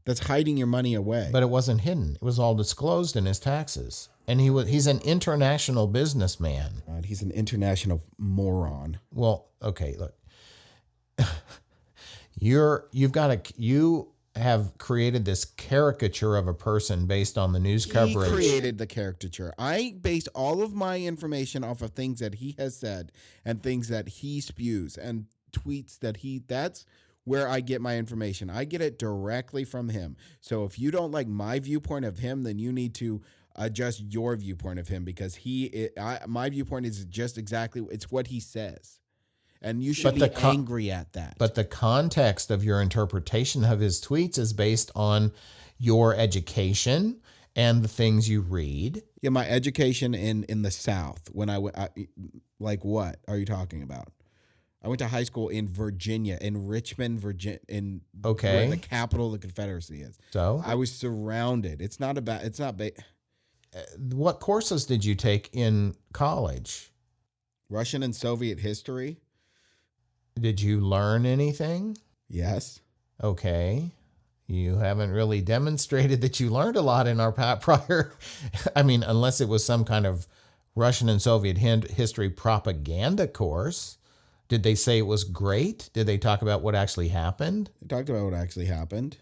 [SPEAKER 2] That's hiding your money away.
[SPEAKER 1] But it wasn't hidden. It was all disclosed in his taxes. And he's an international businessman.
[SPEAKER 2] God, he's an international moron.
[SPEAKER 1] Well, okay, look. You have created this caricature of a person based on the news coverage.
[SPEAKER 2] He created the caricature. I based all of my information off of things that he has said and things that he spews and tweets that's where I get my information. I get it directly from him. So if you don't like my viewpoint of him, then you need to adjust your viewpoint of him, because my viewpoint is just exactly, it's what he says. And you should be angry at that.
[SPEAKER 1] But the context of your interpretation of his tweets is based on your education and the things you read.
[SPEAKER 2] Yeah, my education in the South. When like what are you talking about? I went to high school in Virginia, in Richmond, Virginia, where the capital of the Confederacy is.
[SPEAKER 1] So
[SPEAKER 2] I was surrounded.
[SPEAKER 1] What courses did you take in college?
[SPEAKER 2] Russian and Soviet history.
[SPEAKER 1] Did you learn anything?
[SPEAKER 2] Yes.
[SPEAKER 1] Okay. You haven't really demonstrated that you learned a lot in our prior, unless it was some kind of Russian and Soviet history propaganda course. Did they say it was great? Did they talk about what actually happened?
[SPEAKER 2] They talked about what actually happened.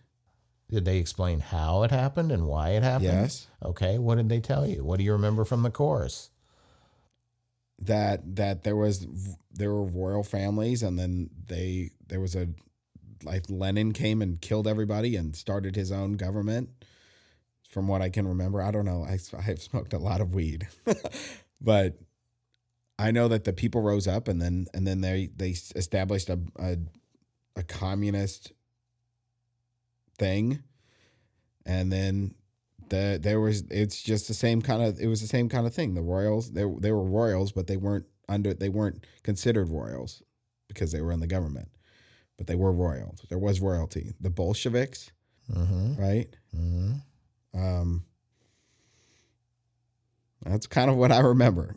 [SPEAKER 1] Did they explain how it happened and why it happened?
[SPEAKER 2] Yes.
[SPEAKER 1] Okay. What did they tell you? What do you remember from the course?
[SPEAKER 2] That there were royal families, and then there was Lenin came and killed everybody and started his own government. From what I can remember, I don't know. I've smoked a lot of weed, but I know that the people rose up, and then they established a communist thing, and then it was the same kind of thing. The royals, they were royals, but they weren't considered royals because they were in the government. but they were royal. There was royalty. The Bolsheviks, right? That's kind of what I remember.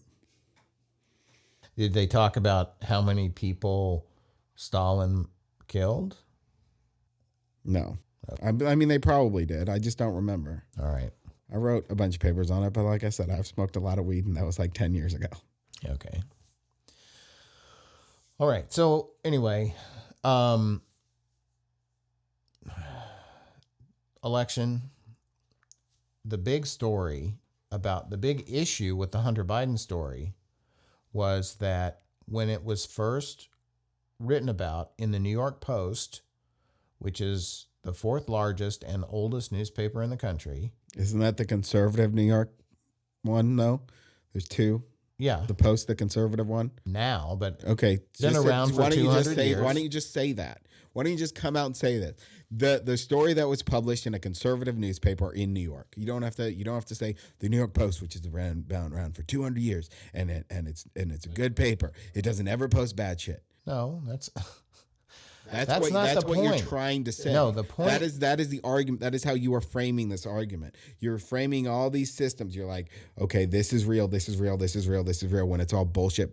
[SPEAKER 1] Did they talk about how many people Stalin killed?
[SPEAKER 2] No. I mean, they probably did. I just don't remember.
[SPEAKER 1] All right.
[SPEAKER 2] I wrote a bunch of papers on it, but like I said, I've smoked a lot of weed, and that was like 10 years ago.
[SPEAKER 1] Okay. All right. So anyway, election, the big story about the big issue with the Hunter Biden story was that when it was first written about in the New York Post, which is the fourth largest and oldest newspaper in the country.
[SPEAKER 2] Isn't that the conservative New York one, though? There's two.
[SPEAKER 1] Yeah.
[SPEAKER 2] The Post, the conservative one.
[SPEAKER 1] Now, but
[SPEAKER 2] okay,
[SPEAKER 1] been around for 200 years.
[SPEAKER 2] Why don't you just say that? Why don't you just come out and say that? The story that was published in a conservative newspaper in New York. You don't have to say the New York Post, which has been around for 200 years, and it's a good paper. It doesn't ever post bad shit.
[SPEAKER 1] No, that's
[SPEAKER 2] what you're trying to say.
[SPEAKER 1] No, the point
[SPEAKER 2] that is the argument. That is how you are framing this argument. You're framing all these systems. You're like, okay, this is real, this is real, this is real, this is real, when it's all bullshit.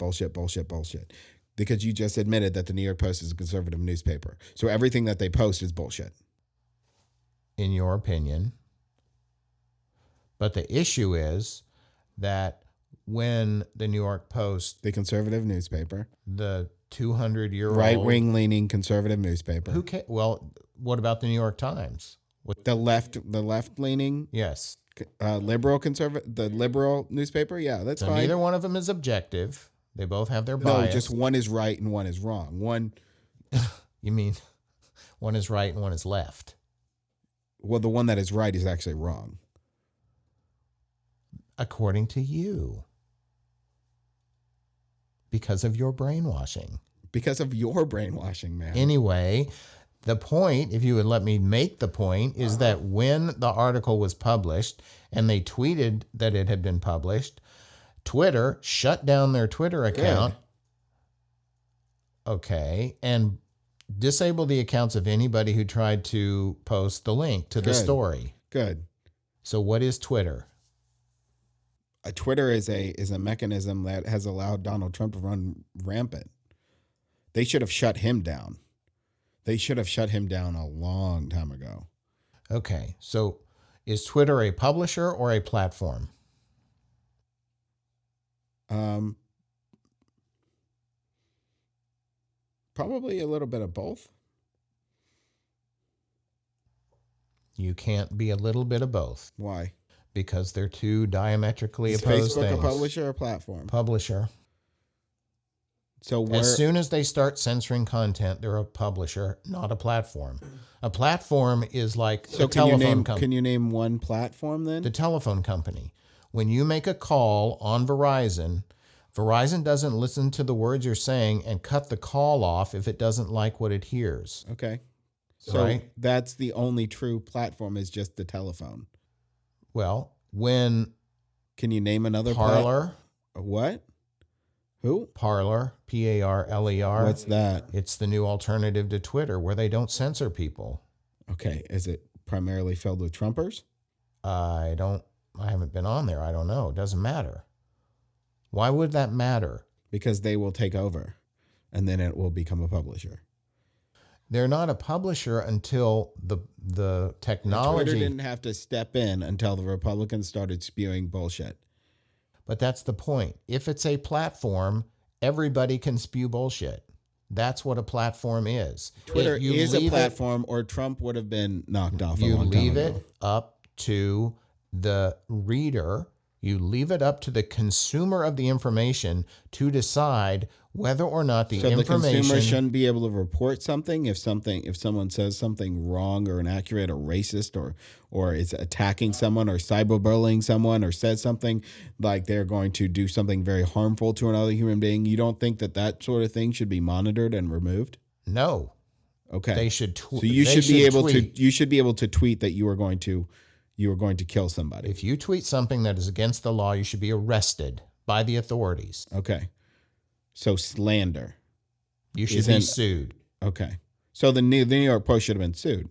[SPEAKER 2] Because you just admitted that the New York Post is a conservative newspaper. So everything that they post is bullshit.
[SPEAKER 1] In your opinion. But the issue is that when the New York Post,
[SPEAKER 2] the conservative newspaper,
[SPEAKER 1] the 200-year-old
[SPEAKER 2] right-wing leaning conservative newspaper.
[SPEAKER 1] Well, what about the New York Times?
[SPEAKER 2] The left leaning?
[SPEAKER 1] Yes.
[SPEAKER 2] Liberal newspaper? Yeah, that's fine.
[SPEAKER 1] Neither one of them is objective. They both have their bias.
[SPEAKER 2] No, just one is right and one is wrong. One.
[SPEAKER 1] You mean one is right and one is left?
[SPEAKER 2] Well, the one that is right is actually wrong.
[SPEAKER 1] According to you. Because of your brainwashing.
[SPEAKER 2] Because of your brainwashing, man.
[SPEAKER 1] Anyway, the point, if you would let me make the point, is that when the article was published and they tweeted that it had been published, Twitter shut down their Twitter account. Good. Okay. And disabled the accounts of anybody who tried to post the link to the story.
[SPEAKER 2] Good.
[SPEAKER 1] So what is Twitter?
[SPEAKER 2] Twitter is a mechanism that has allowed Donald Trump to run rampant. They should have shut him down. They should have shut him down a long time ago.
[SPEAKER 1] Okay. So is Twitter a publisher or a platform?
[SPEAKER 2] Probably a little bit of both.
[SPEAKER 1] You can't be a little bit of both.
[SPEAKER 2] Why?
[SPEAKER 1] Because they're two diametrically
[SPEAKER 2] Is
[SPEAKER 1] opposed
[SPEAKER 2] Facebook
[SPEAKER 1] things.
[SPEAKER 2] a publisher or a platform?
[SPEAKER 1] Publisher.
[SPEAKER 2] So
[SPEAKER 1] as soon as they start censoring content, they're a publisher, not a platform. A platform is like a telephone company.
[SPEAKER 2] Can you name one platform then?
[SPEAKER 1] The telephone company. When you make a call on Verizon, Verizon doesn't listen to the words you're saying and cut the call off if it doesn't like what it hears.
[SPEAKER 2] Okay. So
[SPEAKER 1] right?
[SPEAKER 2] That's the only true platform is just the telephone.
[SPEAKER 1] Well, when...
[SPEAKER 2] Can you name another
[SPEAKER 1] Parler?
[SPEAKER 2] What? Who?
[SPEAKER 1] Parler, Parler.
[SPEAKER 2] What's that?
[SPEAKER 1] It's the new alternative to Twitter where they don't censor people.
[SPEAKER 2] Okay. Is it primarily filled with Trumpers?
[SPEAKER 1] I haven't been on there. I don't know. It doesn't matter. Why would that matter?
[SPEAKER 2] Because they will take over and then it will become a publisher.
[SPEAKER 1] They're not a publisher until the technology...
[SPEAKER 2] Twitter didn't have to step in until the Republicans started spewing bullshit.
[SPEAKER 1] But that's the point. If it's a platform, everybody can spew bullshit. That's what a platform is.
[SPEAKER 2] Twitter is a platform, or Trump would have been knocked off a long time ago.
[SPEAKER 1] You leave it up to the reader. You leave it up to the consumer of the information to decide whether or not the information...
[SPEAKER 2] So the consumer shouldn't be able to report something if someone says something wrong or inaccurate or racist or is attacking someone or cyberbullying someone or says something like they're going to do something very harmful to another human being. You don't think that sort of thing should be monitored and removed?
[SPEAKER 1] No.
[SPEAKER 2] Okay.
[SPEAKER 1] They should tweet.
[SPEAKER 2] So you should be able to tweet that you are going to kill somebody.
[SPEAKER 1] If you tweet something that is against the law, you should be arrested by the authorities.
[SPEAKER 2] Okay. So slander.
[SPEAKER 1] You should be sued.
[SPEAKER 2] Okay. So the New York Post should have been sued,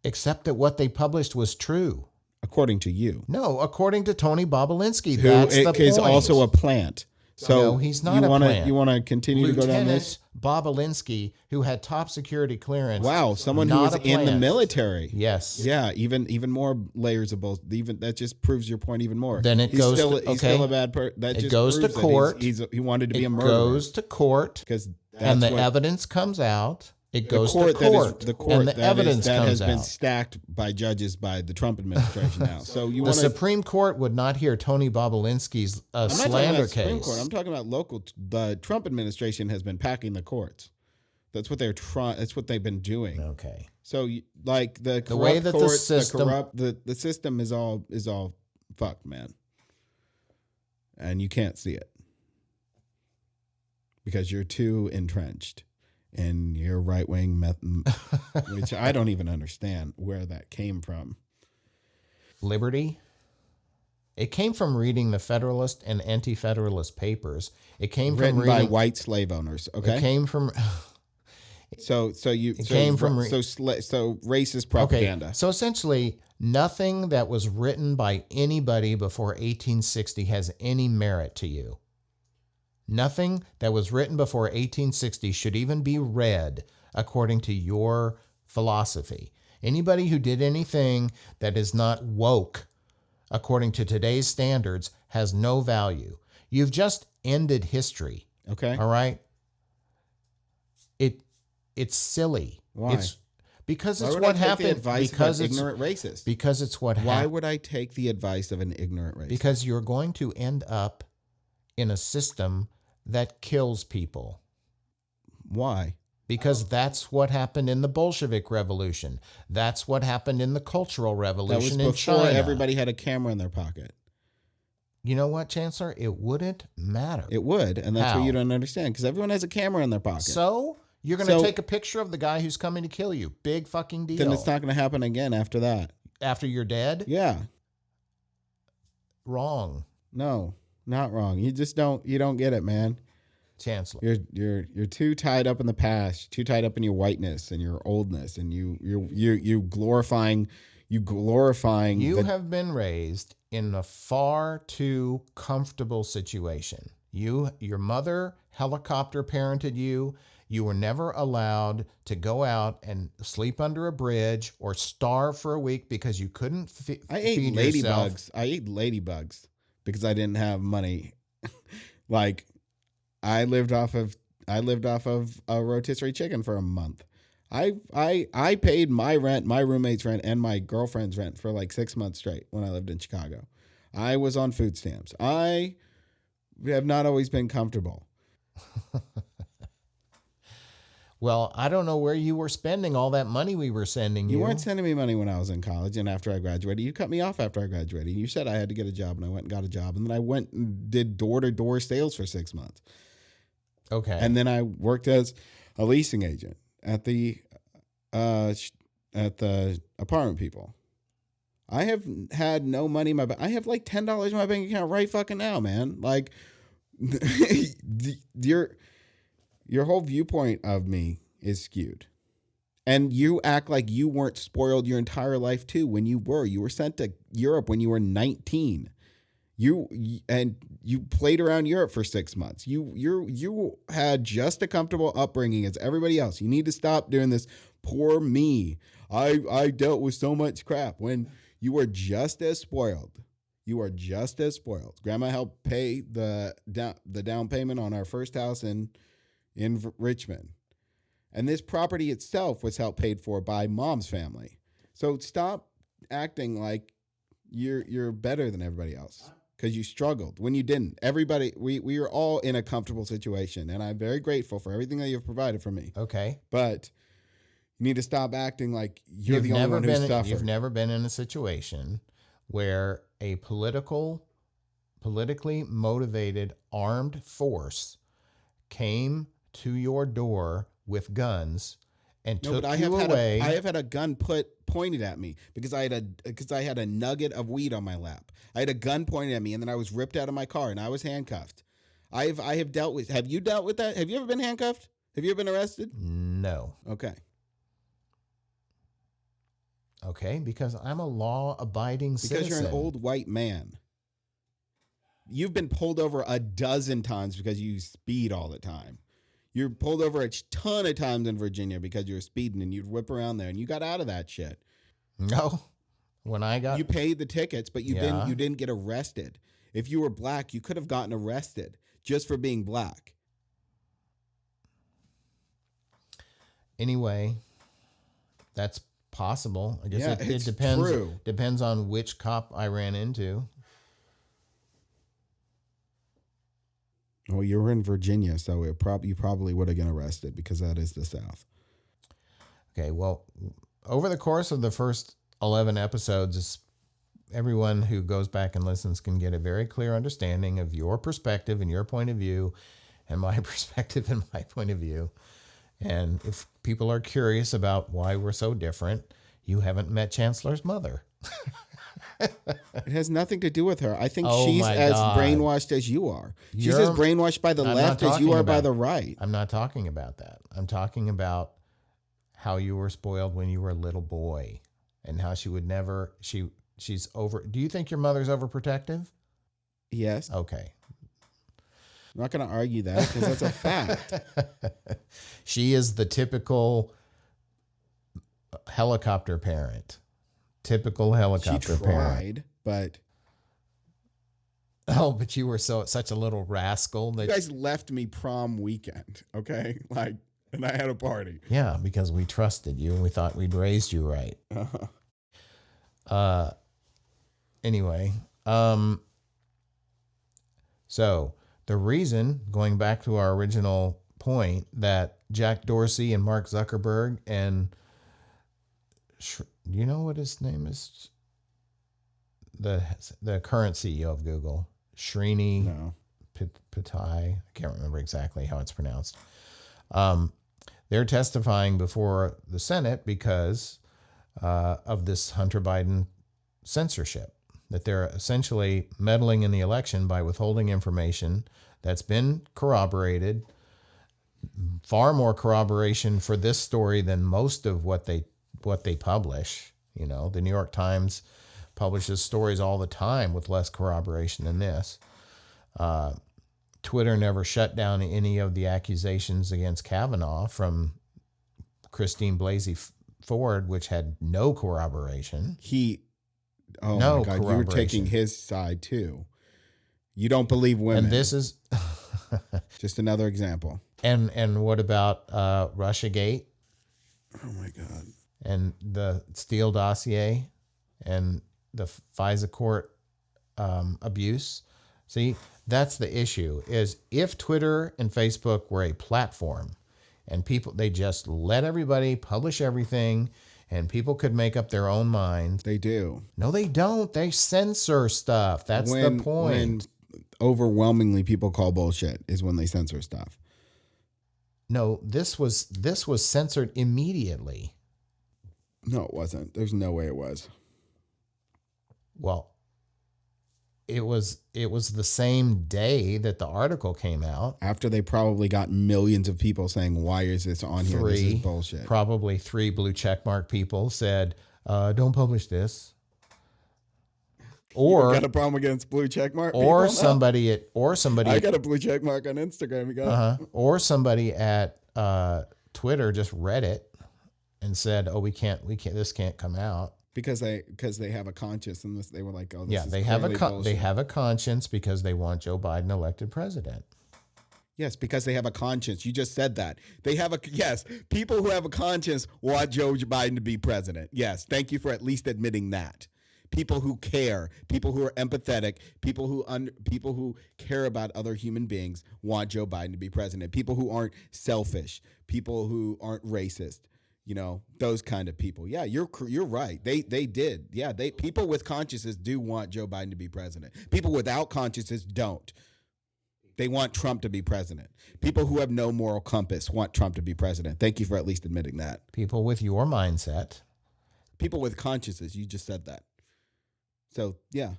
[SPEAKER 1] Except that what they published was true.
[SPEAKER 2] according to you.
[SPEAKER 1] No, according to Tony Bobolinsky,
[SPEAKER 2] Who
[SPEAKER 1] that's the point.
[SPEAKER 2] is also a plant. So
[SPEAKER 1] No, he's not a plant.
[SPEAKER 2] You want to continue to go down this?
[SPEAKER 1] Lieutenant Bobolinsky, who had top security clearance.
[SPEAKER 2] Wow, someone who
[SPEAKER 1] not
[SPEAKER 2] was
[SPEAKER 1] a
[SPEAKER 2] in the
[SPEAKER 1] plant.
[SPEAKER 2] military.
[SPEAKER 1] Yes.
[SPEAKER 2] Yeah, even more layers of both. Even that just proves your point even more.
[SPEAKER 1] Then it
[SPEAKER 2] he's
[SPEAKER 1] goes
[SPEAKER 2] still,
[SPEAKER 1] to-
[SPEAKER 2] he's
[SPEAKER 1] okay.
[SPEAKER 2] still a bad person. That
[SPEAKER 1] It
[SPEAKER 2] just
[SPEAKER 1] goes to
[SPEAKER 2] proves that
[SPEAKER 1] court.
[SPEAKER 2] He wanted to be
[SPEAKER 1] It
[SPEAKER 2] a murderer.
[SPEAKER 1] goes to court,
[SPEAKER 2] because
[SPEAKER 1] and the evidence comes out. It goes to
[SPEAKER 2] that
[SPEAKER 1] court,
[SPEAKER 2] is the court
[SPEAKER 1] and the evidence
[SPEAKER 2] that
[SPEAKER 1] comes
[SPEAKER 2] has been
[SPEAKER 1] out.
[SPEAKER 2] stacked by judges by the Trump administration now. So you
[SPEAKER 1] The
[SPEAKER 2] want to
[SPEAKER 1] Supreme Court would not hear Tony Bobolinsky's
[SPEAKER 2] I'm not talking
[SPEAKER 1] slander
[SPEAKER 2] about Supreme
[SPEAKER 1] case.
[SPEAKER 2] Court. I'm talking about local. The Trump administration has been packing the courts. That's what they're trying. That's what they've been doing.
[SPEAKER 1] Okay.
[SPEAKER 2] So like the corrupt
[SPEAKER 1] way that the
[SPEAKER 2] courts,
[SPEAKER 1] system-
[SPEAKER 2] the system is all fucked, man. And you can't see it because you're too entrenched in your right wing which I don't even understand where that came from.
[SPEAKER 1] Liberty. It came from reading the Federalist and Anti-Federalist papers. It came
[SPEAKER 2] Written
[SPEAKER 1] from
[SPEAKER 2] by
[SPEAKER 1] reading.
[SPEAKER 2] white slave owners. Okay.
[SPEAKER 1] It came from.
[SPEAKER 2] So
[SPEAKER 1] came from
[SPEAKER 2] racist propaganda.
[SPEAKER 1] Okay. So essentially, nothing that was written by anybody before 1860 has any merit to you. Nothing that was written before 1860 should even be read according to your philosophy. Anybody who did anything that is not woke according to today's standards has no value. You've just ended history.
[SPEAKER 2] Okay.
[SPEAKER 1] All right? It's silly.
[SPEAKER 2] Why?
[SPEAKER 1] It's because
[SPEAKER 2] Why
[SPEAKER 1] it's
[SPEAKER 2] would
[SPEAKER 1] what
[SPEAKER 2] I take the
[SPEAKER 1] happened
[SPEAKER 2] advice
[SPEAKER 1] because
[SPEAKER 2] of an
[SPEAKER 1] it's
[SPEAKER 2] ignorant racist?
[SPEAKER 1] because it's what
[SPEAKER 2] Why
[SPEAKER 1] happened.
[SPEAKER 2] would I take the advice of an ignorant racist?
[SPEAKER 1] Because you're going to end up in a system that kills people.
[SPEAKER 2] Why?
[SPEAKER 1] Because that's what happened in the Bolshevik Revolution. That's what happened in the Cultural
[SPEAKER 2] That was
[SPEAKER 1] Revolution in
[SPEAKER 2] before
[SPEAKER 1] China.
[SPEAKER 2] everybody had a camera in their pocket.
[SPEAKER 1] You know what, Chancellor? It wouldn't matter.
[SPEAKER 2] It would, and that's
[SPEAKER 1] How?
[SPEAKER 2] what you don't understand, because everyone has a camera in their pocket.
[SPEAKER 1] So you're going to
[SPEAKER 2] So-
[SPEAKER 1] take a picture of the guy who's coming to kill you. Big fucking deal.
[SPEAKER 2] Then it's not going to happen again after that.
[SPEAKER 1] After you're dead?
[SPEAKER 2] Yeah.
[SPEAKER 1] Wrong,
[SPEAKER 2] No, not wrong. You just don't get it, man.
[SPEAKER 1] Chancellor.
[SPEAKER 2] You're too tied up in the past, too tied up in your whiteness and your oldness, and you glorifying
[SPEAKER 1] You
[SPEAKER 2] the,
[SPEAKER 1] have been raised in a far too comfortable situation. Your mother helicopter parented you. You were never allowed to go out and sleep under a bridge or starve for a week because you couldn't
[SPEAKER 2] I ate
[SPEAKER 1] feed
[SPEAKER 2] ladybugs.
[SPEAKER 1] yourself.
[SPEAKER 2] I ate ladybugs because I didn't have money. Like I lived off of a rotisserie chicken for a month. I paid my rent, my roommate's rent, and my girlfriend's rent for like 6 months straight when I lived in Chicago. I was on food stamps. I have not always been comfortable.
[SPEAKER 1] Well, I don't know where you were spending all that money we were sending you.
[SPEAKER 2] You weren't sending me money when I was in college and after I graduated. You cut me off after I graduated. You said I had to get a job, and I went and got a job, and then I went and did door-to-door sales for 6 months.
[SPEAKER 1] Okay.
[SPEAKER 2] And then I worked as a leasing agent at the apartment people. I have had no money in my I have like $10 in my bank account right fucking now, man. Like your whole viewpoint of me is skewed. And you act like you weren't spoiled your entire life too when you were. You were sent to Europe when you were 19. You played around Europe for 6 months. You had just a comfortable upbringing as everybody else. You need to stop doing this. Poor me. I dealt with so much crap when you were just as spoiled. You are just as spoiled. Grandma helped pay the down payment on our first house in Richmond. And this property itself was helped paid for by mom's family. So stop acting like you're better than everybody else because you struggled when you didn't. Everybody, we are all in a comfortable situation, and I'm very grateful for everything that you've provided for me.
[SPEAKER 1] Okay.
[SPEAKER 2] But you need to stop acting like you're the only one who suffered.
[SPEAKER 1] You've never been in a situation where a politically motivated armed force came to your door with guns and took you away.
[SPEAKER 2] I have had a gun pointed at me because I had a nugget of weed on my lap. I had a gun pointed at me, and then I was ripped out of my car and I was handcuffed. I have dealt with. Have you dealt with that? Have you ever been handcuffed? Have you ever been arrested?
[SPEAKER 1] No.
[SPEAKER 2] Okay.
[SPEAKER 1] Okay, because I'm a law-abiding citizen.
[SPEAKER 2] Because you're an old white man. You've been pulled over a dozen times because you speed all the time. You're pulled over a ton of times in Virginia because you're speeding and you'd whip around there and you got out of that shit.
[SPEAKER 1] No. When I got...
[SPEAKER 2] You paid the tickets, but you
[SPEAKER 1] Yeah.
[SPEAKER 2] didn't get arrested. If you were black, you could have gotten arrested just for being black.
[SPEAKER 1] Anyway, that's possible. I guess
[SPEAKER 2] Yeah,
[SPEAKER 1] it
[SPEAKER 2] it's
[SPEAKER 1] depends.
[SPEAKER 2] true.
[SPEAKER 1] Depends on which cop I ran into.
[SPEAKER 2] Well, you were in Virginia, so you probably would have been arrested because that is the South.
[SPEAKER 1] Okay, well, over the course of the first 11 episodes, everyone who goes back and listens can get a very clear understanding of your perspective and your point of view, and my perspective and my point of view. And if people are curious about why we're so different, you haven't met Chancellor's mother.
[SPEAKER 2] It has nothing to do with her. I think
[SPEAKER 1] Oh
[SPEAKER 2] she's
[SPEAKER 1] my
[SPEAKER 2] as
[SPEAKER 1] God.
[SPEAKER 2] brainwashed as you are. She's
[SPEAKER 1] You're-
[SPEAKER 2] as brainwashed by the
[SPEAKER 1] I'm
[SPEAKER 2] left
[SPEAKER 1] not
[SPEAKER 2] as you
[SPEAKER 1] talking
[SPEAKER 2] are by
[SPEAKER 1] about-
[SPEAKER 2] the right.
[SPEAKER 1] I'm not talking about that. I'm talking about how you were spoiled when you were a little boy and how she would never, she's over. Do you think your mother's overprotective?
[SPEAKER 2] Yes.
[SPEAKER 1] Okay.
[SPEAKER 2] I'm not going to argue that because that's a fact.
[SPEAKER 1] She is the typical helicopter parent. Typical
[SPEAKER 2] She
[SPEAKER 1] helicopter parent.
[SPEAKER 2] tried, but
[SPEAKER 1] Oh, but you were such a little rascal
[SPEAKER 2] you
[SPEAKER 1] that
[SPEAKER 2] guys left me prom weekend, okay? Like, and I had a party.
[SPEAKER 1] yeah, because we trusted you and we thought we'd raised you right.
[SPEAKER 2] Uh-huh.
[SPEAKER 1] Anyway, so the reason, going back to our original point, that Jack Dorsey and Mark Zuckerberg and you know what his name is? The current CEO of Google, Srini
[SPEAKER 2] No.
[SPEAKER 1] Pichai. I can't remember exactly how it's pronounced. They're testifying before the Senate because of this Hunter Biden censorship, that they're essentially meddling in the election by withholding information that's been corroborated, far more corroboration for this story than most of what they publish. You know, the New York Times publishes stories all the time with less corroboration than this. Twitter never shut down any of the accusations against Kavanaugh from Christine Blasey Ford, which had no corroboration.
[SPEAKER 2] Oh
[SPEAKER 1] No
[SPEAKER 2] my God, you're taking
[SPEAKER 1] corroboration.
[SPEAKER 2] his side too. You don't believe women.
[SPEAKER 1] And this is,
[SPEAKER 2] Just another example.
[SPEAKER 1] and what about Russiagate
[SPEAKER 2] Oh my God.
[SPEAKER 1] and the Steele dossier and the FISA court abuse? See, that's the issue, is if Twitter and Facebook were a platform and they just let everybody publish everything and people could make up their own minds.
[SPEAKER 2] They do.
[SPEAKER 1] No, they don't. They censor stuff. That's the point.
[SPEAKER 2] When overwhelmingly people call bullshit is when they censor stuff.
[SPEAKER 1] No, this was censored immediately.
[SPEAKER 2] No, it wasn't. There's no way it was.
[SPEAKER 1] Well, it was the same day that the article came out.
[SPEAKER 2] After they probably got millions of people saying, why is this on here? This is bullshit.
[SPEAKER 1] Probably 3 blue checkmark people said, don't publish this. Or
[SPEAKER 2] You got a problem against blue checkmark?
[SPEAKER 1] or
[SPEAKER 2] people?
[SPEAKER 1] somebody
[SPEAKER 2] I got a blue checkmark on Instagram. You got it?
[SPEAKER 1] or somebody at Twitter just read it and said, "Oh, we can't. This can't come out."
[SPEAKER 2] Because they have a conscience, and they were like, "Oh, this
[SPEAKER 1] Yeah,
[SPEAKER 2] is
[SPEAKER 1] they have
[SPEAKER 2] clearly
[SPEAKER 1] they
[SPEAKER 2] bullshit.
[SPEAKER 1] have a conscience because they want Joe Biden elected president.
[SPEAKER 2] Yes, because they have a conscience. You just said that. They have yes. People who have a conscience want Joe Biden to be president. Yes, thank you for at least admitting that. People who care, people who are empathetic, people who care about other human beings want Joe Biden to be president. People who aren't selfish, people who aren't racist. You know, those kind of people. Yeah, you're right. They did. Yeah, people with consciences do want Joe Biden to be president. People without consciences don't. They want Trump to be president. People who have no moral compass want Trump to be president. Thank you for at least admitting that.
[SPEAKER 1] People with your mindset.
[SPEAKER 2] People with consciences. You just said that. So yeah,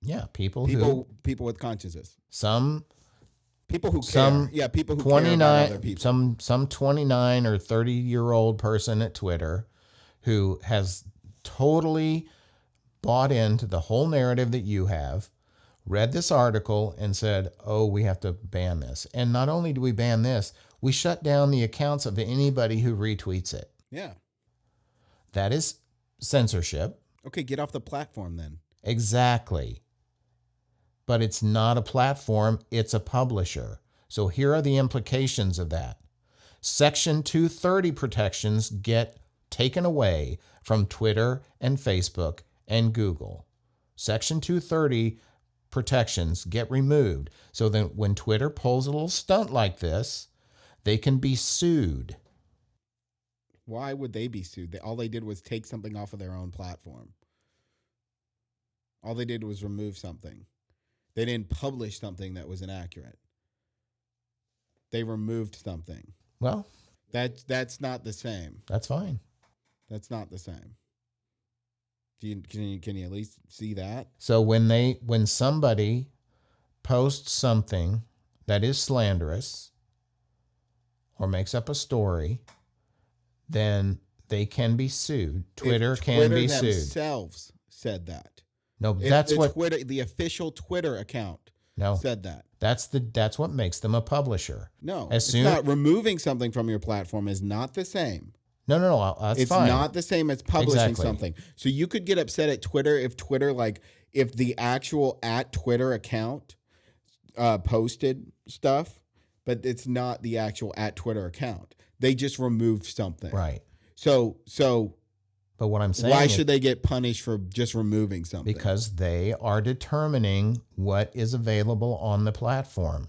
[SPEAKER 1] Yeah, people
[SPEAKER 2] people with consciences.
[SPEAKER 1] some
[SPEAKER 2] People who
[SPEAKER 1] some
[SPEAKER 2] care. Yeah, people who care about other people.
[SPEAKER 1] some 29 or 30-year-old person at Twitter who has totally bought into the whole narrative that you have, read this article and said, oh, we have to ban this. And not only do we ban this, we shut down the accounts of anybody who retweets it.
[SPEAKER 2] Yeah.
[SPEAKER 1] That is censorship.
[SPEAKER 2] Okay, get off the platform then.
[SPEAKER 1] Exactly. But it's not a platform, it's a publisher. So here are the implications of that. Section 230 protections get taken away from Twitter and Facebook and Google. Section 230 protections get removed so that when Twitter pulls a little stunt like this, they can be sued.
[SPEAKER 2] Why would they be sued? All they did was take something off of their own platform. All they did was remove something. They didn't publish something that was inaccurate. They removed something.
[SPEAKER 1] Well,
[SPEAKER 2] that's not the same.
[SPEAKER 1] that's fine.
[SPEAKER 2] That's not the same. Can you at least see that?
[SPEAKER 1] So when somebody posts something that is slanderous or makes up a story, then they can be sued. Twitter can be sued.
[SPEAKER 2] Twitter themselves said that.
[SPEAKER 1] No, that's what
[SPEAKER 2] Twitter, the official Twitter account said that.
[SPEAKER 1] That's what makes them a publisher.
[SPEAKER 2] No,
[SPEAKER 1] it's
[SPEAKER 2] not. Removing something from your platform is not the same.
[SPEAKER 1] No, that's
[SPEAKER 2] it's
[SPEAKER 1] fine.
[SPEAKER 2] It's not the same as publishing
[SPEAKER 1] Exactly.
[SPEAKER 2] something. So you could get upset at Twitter if the actual @Twitter account posted stuff, but it's not the actual @Twitter account. They just removed something.
[SPEAKER 1] Right.
[SPEAKER 2] So
[SPEAKER 1] but what I'm saying
[SPEAKER 2] why
[SPEAKER 1] is,
[SPEAKER 2] should they get punished for just removing something?
[SPEAKER 1] because they are determining what is available on the platform.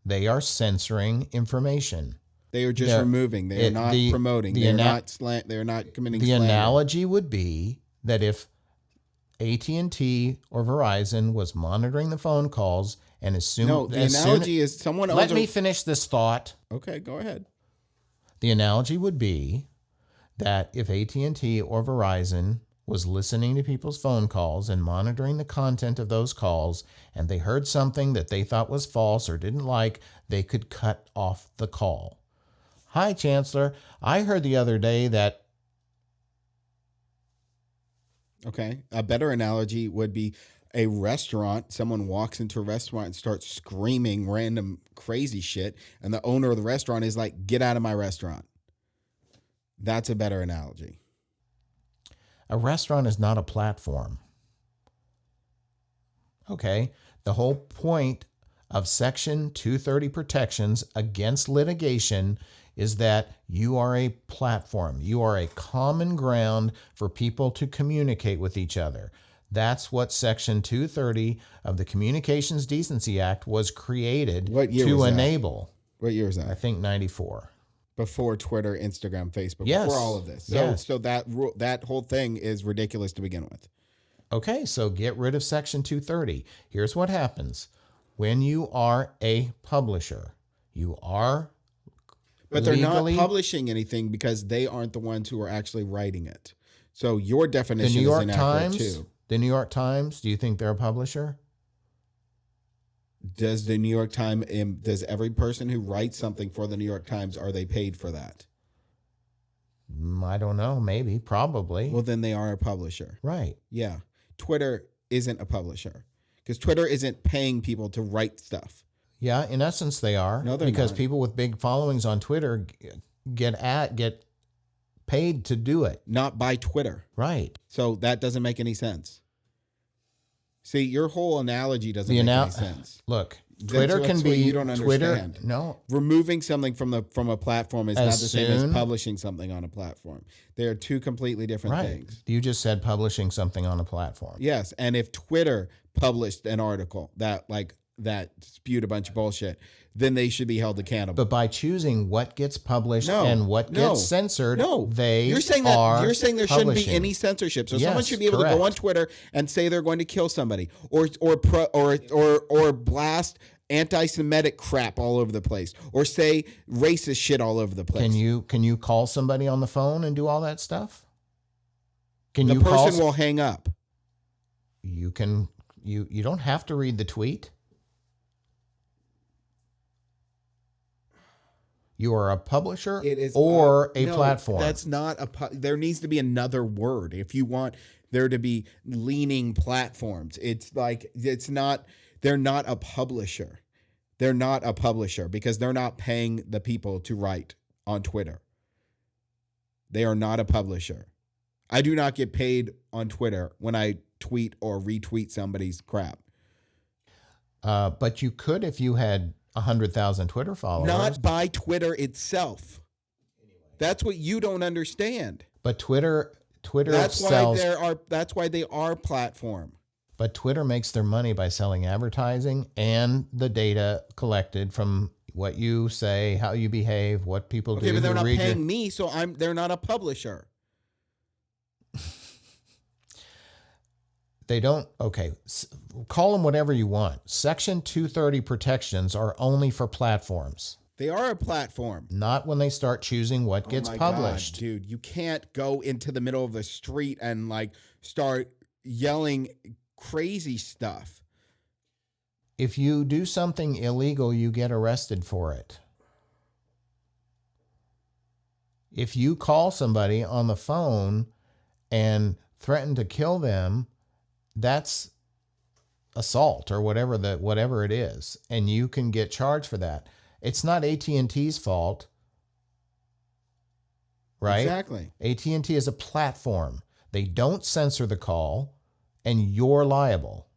[SPEAKER 1] They are censoring information.
[SPEAKER 2] They are just removing. They are not promoting. They are not committing
[SPEAKER 1] The
[SPEAKER 2] slander.
[SPEAKER 1] analogy would be that if AT&T or Verizon was monitoring the phone calls and
[SPEAKER 2] is someone owns
[SPEAKER 1] Let me finish this thought.
[SPEAKER 2] Okay, go ahead.
[SPEAKER 1] The analogy would be that if AT&T or Verizon was listening to people's phone calls and monitoring the content of those calls, and they heard something that they thought was false or didn't like, they could cut off the call. Hi, Chancellor. I heard the other day that...
[SPEAKER 2] Okay. A better analogy would be a restaurant. Someone walks into a restaurant and starts screaming random crazy shit, and the owner of the restaurant is like, get out of my restaurant. That's a better analogy.
[SPEAKER 1] A restaurant is not a platform. Okay? The whole point of Section 230 protections against litigation is that you are a platform. You are a common ground for people to communicate with each other. That's what Section 230 of the Communications Decency Act was created to enable.
[SPEAKER 2] What year was that?
[SPEAKER 1] I think 94.
[SPEAKER 2] Before Twitter, Instagram, Facebook,
[SPEAKER 1] Yes.
[SPEAKER 2] before all of this. So that whole thing is ridiculous to begin with.
[SPEAKER 1] Okay, so get rid of Section 230. Here's what happens. When you are a publisher, you are
[SPEAKER 2] But they're not publishing anything because they aren't the ones who are actually writing it. So your definition is inaccurate too.
[SPEAKER 1] The New York Times, do you think they're a publisher?
[SPEAKER 2] Does the New York Times, does every person who writes something for the New York Times, are they paid for that?
[SPEAKER 1] I don't know. Maybe. Probably.
[SPEAKER 2] Well, then they are a publisher.
[SPEAKER 1] Right.
[SPEAKER 2] Yeah. Twitter isn't a publisher because Twitter isn't paying people to write stuff.
[SPEAKER 1] Yeah, in essence, they are.
[SPEAKER 2] No, they're
[SPEAKER 1] because
[SPEAKER 2] not.
[SPEAKER 1] people with big followings on Twitter get paid to do it.
[SPEAKER 2] Not by Twitter.
[SPEAKER 1] Right.
[SPEAKER 2] So that doesn't make any sense. See, your whole analogy doesn't make any sense.
[SPEAKER 1] Look, Twitter
[SPEAKER 2] That's
[SPEAKER 1] can
[SPEAKER 2] what
[SPEAKER 1] be
[SPEAKER 2] you don't
[SPEAKER 1] Twitter.
[SPEAKER 2] understand.
[SPEAKER 1] No,
[SPEAKER 2] Removing something from a platform is not the same
[SPEAKER 1] soon-
[SPEAKER 2] as publishing something on a platform. They are two completely different
[SPEAKER 1] right.
[SPEAKER 2] things.
[SPEAKER 1] You just said publishing something on a platform.
[SPEAKER 2] Yes, and if Twitter published an article that spewed a bunch of bullshit, then they should be held accountable.
[SPEAKER 1] But by choosing what gets published and what gets censored,
[SPEAKER 2] you're saying there shouldn't
[SPEAKER 1] publishing.
[SPEAKER 2] be any censorship. So
[SPEAKER 1] Yes,
[SPEAKER 2] someone should be able to
[SPEAKER 1] correct.
[SPEAKER 2] go on Twitter and say they're going to kill somebody, or blast anti-Semitic crap all over the place, or say racist shit all over the place.
[SPEAKER 1] Can you call somebody on the phone and do all that stuff?
[SPEAKER 2] The person will hang up.
[SPEAKER 1] You can. You don't have to read the tweet. You are a publisher
[SPEAKER 2] It is
[SPEAKER 1] or a
[SPEAKER 2] no,
[SPEAKER 1] platform.
[SPEAKER 2] That's not there needs to be another word if you want there to be leaning platforms. It's like they're not a publisher. They're not a publisher because they're not paying the people to write on Twitter. They are not a publisher. I do not get paid on Twitter when I tweet or retweet somebody's crap.
[SPEAKER 1] But you could if you had 100,000 Twitter followers.
[SPEAKER 2] Not by Twitter itself. That's what you don't understand.
[SPEAKER 1] But Twitter
[SPEAKER 2] That's
[SPEAKER 1] sells.
[SPEAKER 2] That's why they are platform.
[SPEAKER 1] But Twitter makes their money by selling advertising and the data collected from what you say, how you behave, what people do.
[SPEAKER 2] Okay, but they're not
[SPEAKER 1] read
[SPEAKER 2] paying me, so they're not a publisher.
[SPEAKER 1] They don't. Okay, call them whatever you want. Section 230 protections are only for platforms.
[SPEAKER 2] They are a platform.
[SPEAKER 1] Not when they start choosing what gets published.
[SPEAKER 2] God, dude, you can't go into the middle of the street and like start yelling crazy stuff.
[SPEAKER 1] If you do something illegal, you get arrested for it. If you call somebody on the phone and threaten to kill them, that's assault or whatever it is, and you can get charged for that. It's not AT&T's fault, right?
[SPEAKER 2] Exactly.
[SPEAKER 1] AT&T is a platform. They don't censor the call, and you're liable.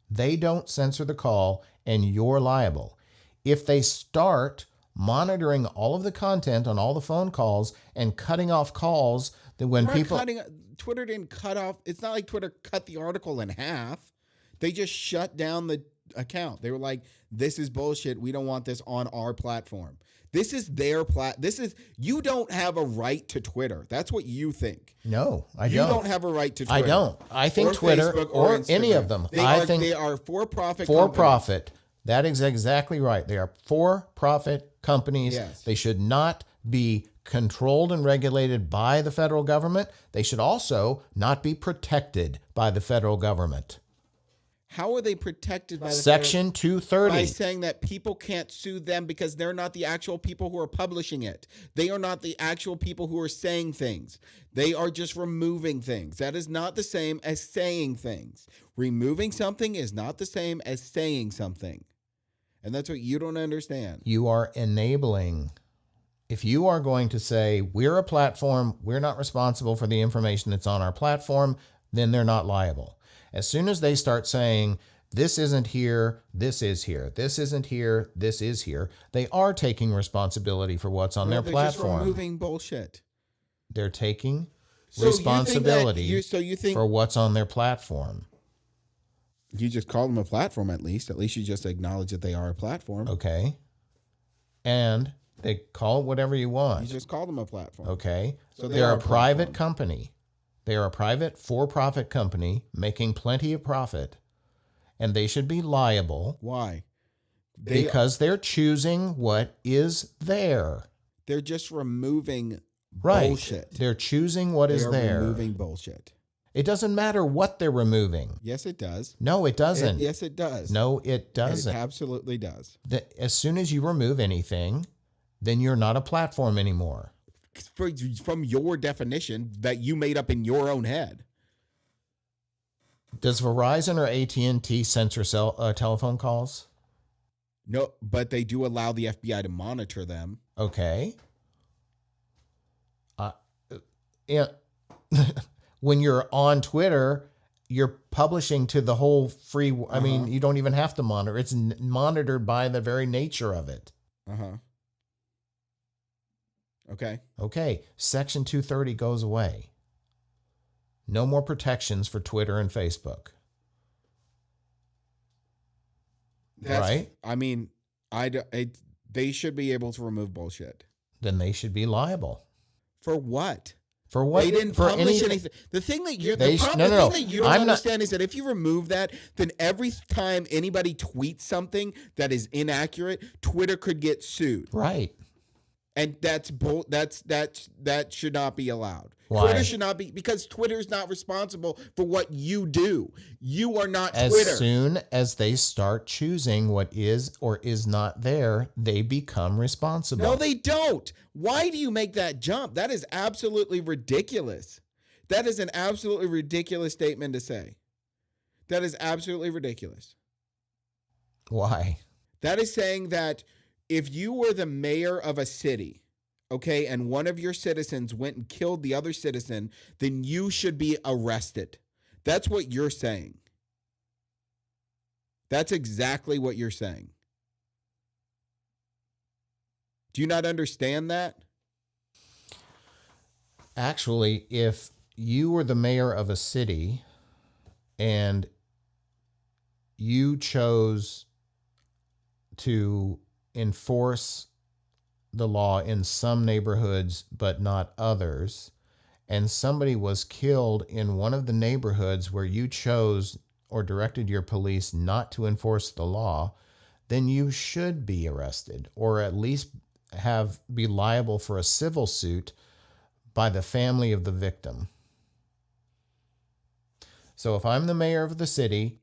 [SPEAKER 1] They don't censor the call, and you're liable. If they start monitoring all of the content on all the phone calls and cutting off calls, that when people...
[SPEAKER 2] Twitter didn't cut off. It's not like Twitter cut the article in half. They just shut down the account. They were like, this is bullshit. We don't want this on our platform. This is their you don't have a right to Twitter. That's what you think.
[SPEAKER 1] No, I don't.
[SPEAKER 2] You don't have a right to Twitter.
[SPEAKER 1] I don't. I think Twitter
[SPEAKER 2] Facebook
[SPEAKER 1] or
[SPEAKER 2] Instagram.
[SPEAKER 1] any of them.
[SPEAKER 2] They are for-profit
[SPEAKER 1] for-profit. That is exactly right. They are for-profit companies.
[SPEAKER 2] Yes.
[SPEAKER 1] They should not be controlled and regulated by the federal government. They should also not be protected by the federal government.
[SPEAKER 2] How are they protected by the
[SPEAKER 1] Section 230?
[SPEAKER 2] By saying that people can't sue them because they're not the actual people who are publishing it. They are not the actual people who are saying things. They are just removing things. That is not the same as saying things. Removing something is not the same as saying something. And that's what you don't understand.
[SPEAKER 1] You are enabling. If you are going to say, we're a platform, we're not responsible for the information that's on our platform, then they're not liable. As soon as they start saying, this isn't here, this is here, this isn't here, this is here, they are taking responsibility for what's on their platform.
[SPEAKER 2] Just removing bullshit.
[SPEAKER 1] They're taking responsibility
[SPEAKER 2] you think
[SPEAKER 1] for what's on their platform.
[SPEAKER 2] You just call them a platform at least. At least you just acknowledge that they are a platform.
[SPEAKER 1] Okay. And they call it whatever you want.
[SPEAKER 2] You just call them a platform.
[SPEAKER 1] Okay.
[SPEAKER 2] So
[SPEAKER 1] they're a private company. They are a private for-profit company making plenty of profit, and they should be liable.
[SPEAKER 2] Why?
[SPEAKER 1] Because they're choosing what is there.
[SPEAKER 2] They're just removing
[SPEAKER 1] Right.
[SPEAKER 2] bullshit.
[SPEAKER 1] They're choosing what is there.
[SPEAKER 2] Removing bullshit.
[SPEAKER 1] It doesn't matter what they're removing.
[SPEAKER 2] Yes, it does.
[SPEAKER 1] No, it doesn't.
[SPEAKER 2] Yes, it does.
[SPEAKER 1] No, it doesn't.
[SPEAKER 2] It absolutely does.
[SPEAKER 1] As soon as you remove anything, then you're not a platform anymore.
[SPEAKER 2] From your definition that you made up in your own head.
[SPEAKER 1] Does Verizon or AT&T censor telephone calls?
[SPEAKER 2] No, but they do allow the FBI to monitor them.
[SPEAKER 1] Okay. When you're on Twitter, you're publishing to the whole free. I mean, you don't even have to monitor. It's monitored by the very nature of it.
[SPEAKER 2] Okay.
[SPEAKER 1] Okay. Section 230 goes away. No more protections for Twitter and Facebook. Right?
[SPEAKER 2] I mean, they should be able to remove bullshit.
[SPEAKER 1] Then they should be liable.
[SPEAKER 2] For what?
[SPEAKER 1] For what?
[SPEAKER 2] They didn't
[SPEAKER 1] for
[SPEAKER 2] publish anything. The thing that you
[SPEAKER 1] thing that you don't
[SPEAKER 2] understand is that if you remove that, then every time anybody tweets something that is inaccurate, Twitter could get sued.
[SPEAKER 1] Right.
[SPEAKER 2] And that should not be allowed.
[SPEAKER 1] Why?
[SPEAKER 2] Twitter should not be, because Twitter is not responsible for what you do. You are not
[SPEAKER 1] As
[SPEAKER 2] Twitter.
[SPEAKER 1] soon as they start choosing what is or is not there, they become responsible.
[SPEAKER 2] No, they don't. Why do you make that jump? That is absolutely ridiculous. That is an absolutely ridiculous statement to say. That is absolutely ridiculous.
[SPEAKER 1] Why?
[SPEAKER 2] That is saying that if you were the mayor of a city, okay, and one of your citizens went and killed the other citizen, then you should be arrested. That's what you're saying. That's exactly what you're saying. Do you not understand that?
[SPEAKER 1] Actually, if you were the mayor of a city and you chose to enforce the law in some neighborhoods but not others, and somebody was killed in one of the neighborhoods where you chose or directed your police not to enforce the law, then you should be arrested, or at least be liable for a civil suit by the family of the victim. So if I'm the mayor of the city,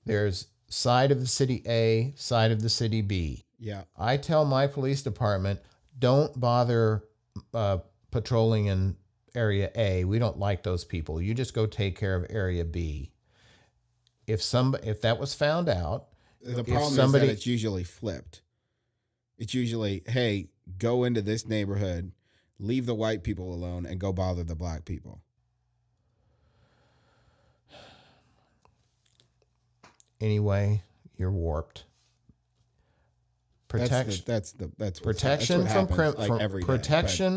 [SPEAKER 1] there's side of the city A, side of the city B.
[SPEAKER 2] Yeah.
[SPEAKER 1] I tell my police department, don't bother patrolling in area A. We don't like those people. You just go take care of area B. If that was found out,
[SPEAKER 2] the problem is that it's usually flipped. It's usually, hey, go into this neighborhood, leave the white people alone, and go bother the black people.
[SPEAKER 1] Anyway, you're warped. Protection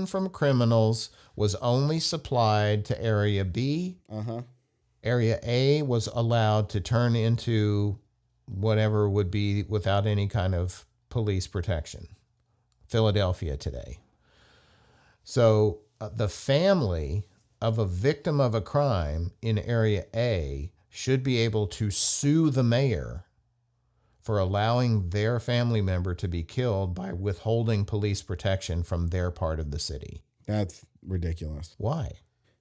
[SPEAKER 1] from criminals was only supplied to area B. Area A was allowed to turn into whatever would be without any kind of police protection. Philadelphia today. So the family of a victim of a crime in area A should be able to sue the mayor for allowing their family member to be killed by withholding police protection from their part of the city.
[SPEAKER 2] That's ridiculous.
[SPEAKER 1] Why?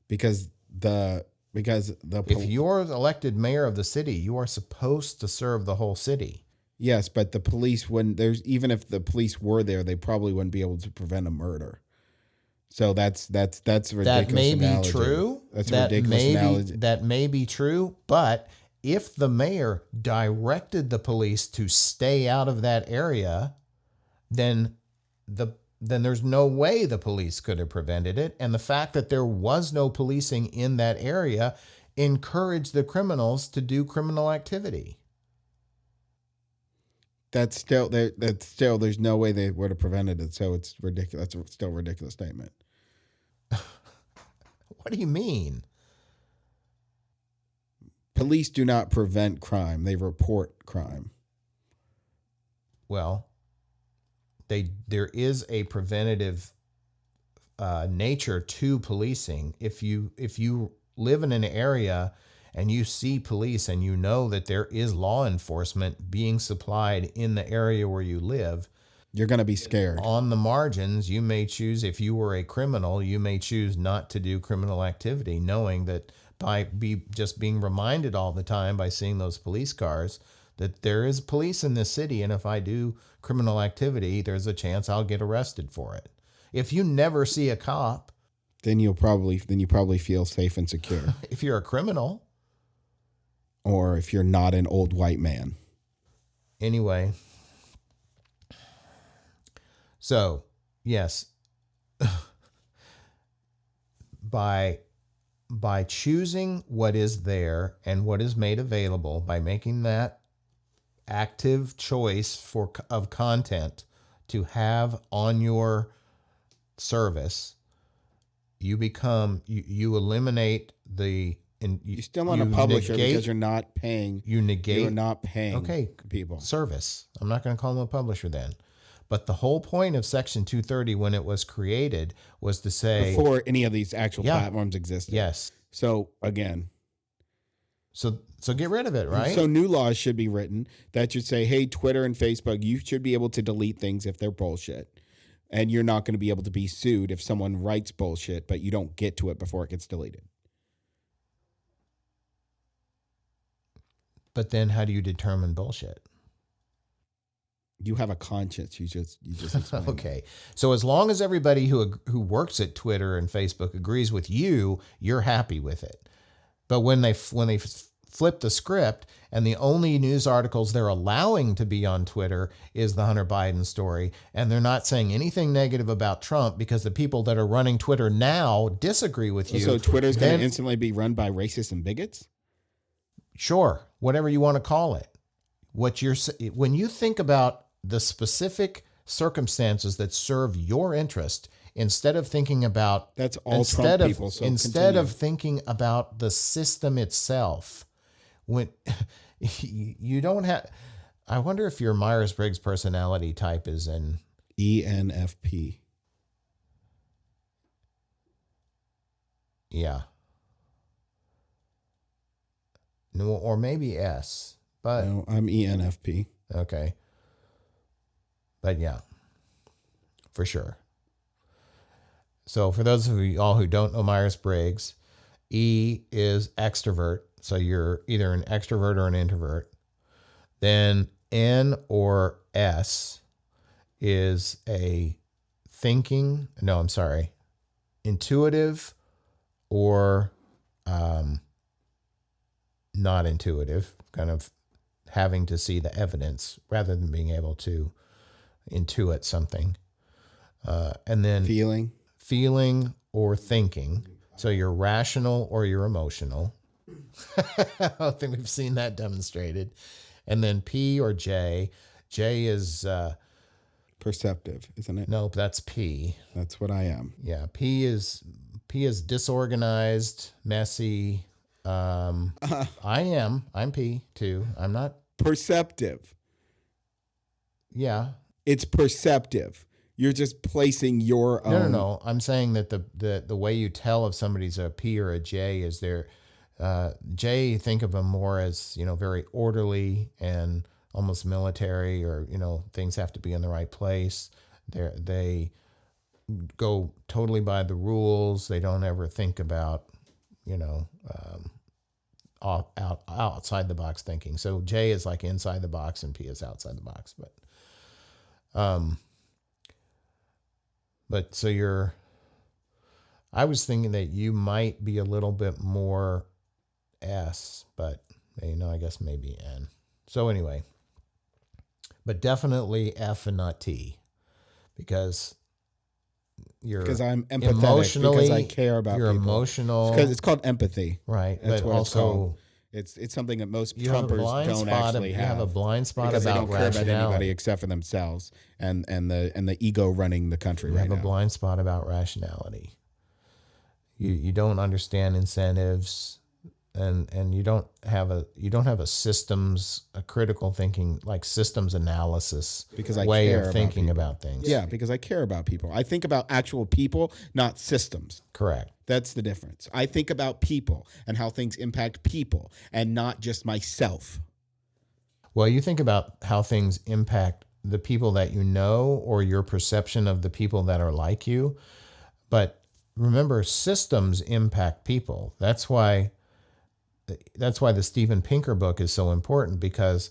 [SPEAKER 2] Because if
[SPEAKER 1] you're elected mayor of the city, you are supposed to serve the whole city.
[SPEAKER 2] Yes, but the police even if the police were there, they probably wouldn't be able to prevent a murder. So that's a ridiculous
[SPEAKER 1] That may
[SPEAKER 2] analogy.
[SPEAKER 1] be true.
[SPEAKER 2] That's a ridiculous analogy.
[SPEAKER 1] That may be true, but if the mayor directed the police to stay out of that area, then there's no way the police could have prevented it. And the fact that there was no policing in that area encouraged the criminals to do criminal activity.
[SPEAKER 2] That's still there's no way they would have prevented it. So it's ridiculous. That's still a ridiculous statement.
[SPEAKER 1] What do you mean?
[SPEAKER 2] Police do not prevent crime. They report crime.
[SPEAKER 1] Well, there is a preventative nature to policing. If you live in an area and you see police and you know that there is law enforcement being supplied in the area where you live,
[SPEAKER 2] you're going to be scared.
[SPEAKER 1] On the margins, you may choose, if you were a criminal, you may choose not to do criminal activity, knowing that just being reminded all the time by seeing those police cars that there is police in this city, and if I do criminal activity, there's a chance I'll get arrested for it. If you never see a cop,
[SPEAKER 2] then you probably feel safe and secure.
[SPEAKER 1] If you're a criminal,
[SPEAKER 2] or if you're not an old white man.
[SPEAKER 1] Anyway, so yes, by choosing what is there and what is made available, by making that active choice of content to have on your service, you eliminate the.
[SPEAKER 2] You're still not a publisher because you're not paying. You're not paying.
[SPEAKER 1] Okay,
[SPEAKER 2] people.
[SPEAKER 1] Service. I'm not going to call them a publisher then. But the whole point of Section 230 when it was created was to say,
[SPEAKER 2] before any of these actual platforms existed.
[SPEAKER 1] Yes.
[SPEAKER 2] So again.
[SPEAKER 1] So get rid of it, right?
[SPEAKER 2] So new laws should be written that should say, hey, Twitter and Facebook, you should be able to delete things if they're bullshit. and you're not going to be able to be sued if someone writes bullshit, but you don't get to it before it gets deleted.
[SPEAKER 1] But then how do you determine bullshit?
[SPEAKER 2] You have a conscience. You just explained.
[SPEAKER 1] Okay. So as long as everybody who works at Twitter and Facebook agrees with you, you're happy with it. But when they flip the script and the only news articles they're allowing to be on Twitter is the Hunter Biden story, and they're not saying anything negative about Trump because the people that are running Twitter now disagree with you.
[SPEAKER 2] So Twitter's going to instantly be run by racists and bigots?
[SPEAKER 1] Sure, whatever you want to call it. When you think about the specific circumstances that serve your interest, instead of thinking about
[SPEAKER 2] that's all Trump people. So
[SPEAKER 1] instead of thinking about the system itself, when you don't have, I wonder if your Myers-Briggs personality type is an
[SPEAKER 2] ENFP.
[SPEAKER 1] Yeah. No, or maybe S, but
[SPEAKER 2] No, I'm ENFP.
[SPEAKER 1] Okay. But yeah, for sure. So for those of you all who don't know Myers-Briggs, E is extrovert. So you're either an extrovert or an introvert. Then N or S is intuitive or not intuitive, kind of having to see the evidence rather than being able to intuit something. And then feeling or thinking. So you're rational or you're emotional. I don't think we've seen that demonstrated. And then P or J. J is
[SPEAKER 2] perceptive, isn't it?
[SPEAKER 1] No, that's P.
[SPEAKER 2] That's what I am.
[SPEAKER 1] Yeah, P is disorganized, messy. I'm P too. I'm not
[SPEAKER 2] perceptive.
[SPEAKER 1] Yeah.
[SPEAKER 2] It's perceptive. You're just placing your own.
[SPEAKER 1] No. I'm saying that the way you tell if somebody's a P or a J is their J. Think of them more as very orderly and almost military, or things have to be in the right place. They go totally by the rules. They don't ever think about outside the box thinking. So J is like inside the box and P is outside the box. But so I was thinking that you might be a little bit more S, but I guess maybe N. So anyway, but definitely F and not T, because
[SPEAKER 2] I'm empathetic, because I care about
[SPEAKER 1] you're
[SPEAKER 2] people.
[SPEAKER 1] Emotional.
[SPEAKER 2] Because it's called empathy.
[SPEAKER 1] Right.
[SPEAKER 2] That's
[SPEAKER 1] but
[SPEAKER 2] what
[SPEAKER 1] also
[SPEAKER 2] it's something that most Trumpers don't actually have.
[SPEAKER 1] You have a blind spot
[SPEAKER 2] because
[SPEAKER 1] about
[SPEAKER 2] they don't care
[SPEAKER 1] rationality.
[SPEAKER 2] about anybody except for themselves and the ego running the country right now.
[SPEAKER 1] You have a blind spot about rationality. You don't understand incentives, and you don't have a critical thinking, like systems analysis way of thinking about things.
[SPEAKER 2] Yeah, because I care about people. I think about actual people, not systems.
[SPEAKER 1] Correct.
[SPEAKER 2] That's the difference. I think about people and how things impact people and not just myself.
[SPEAKER 1] Well, you think about how things impact the people that you know or your perception of the people that are like you. But remember, systems impact people. That's why the Steven Pinker book is so important, because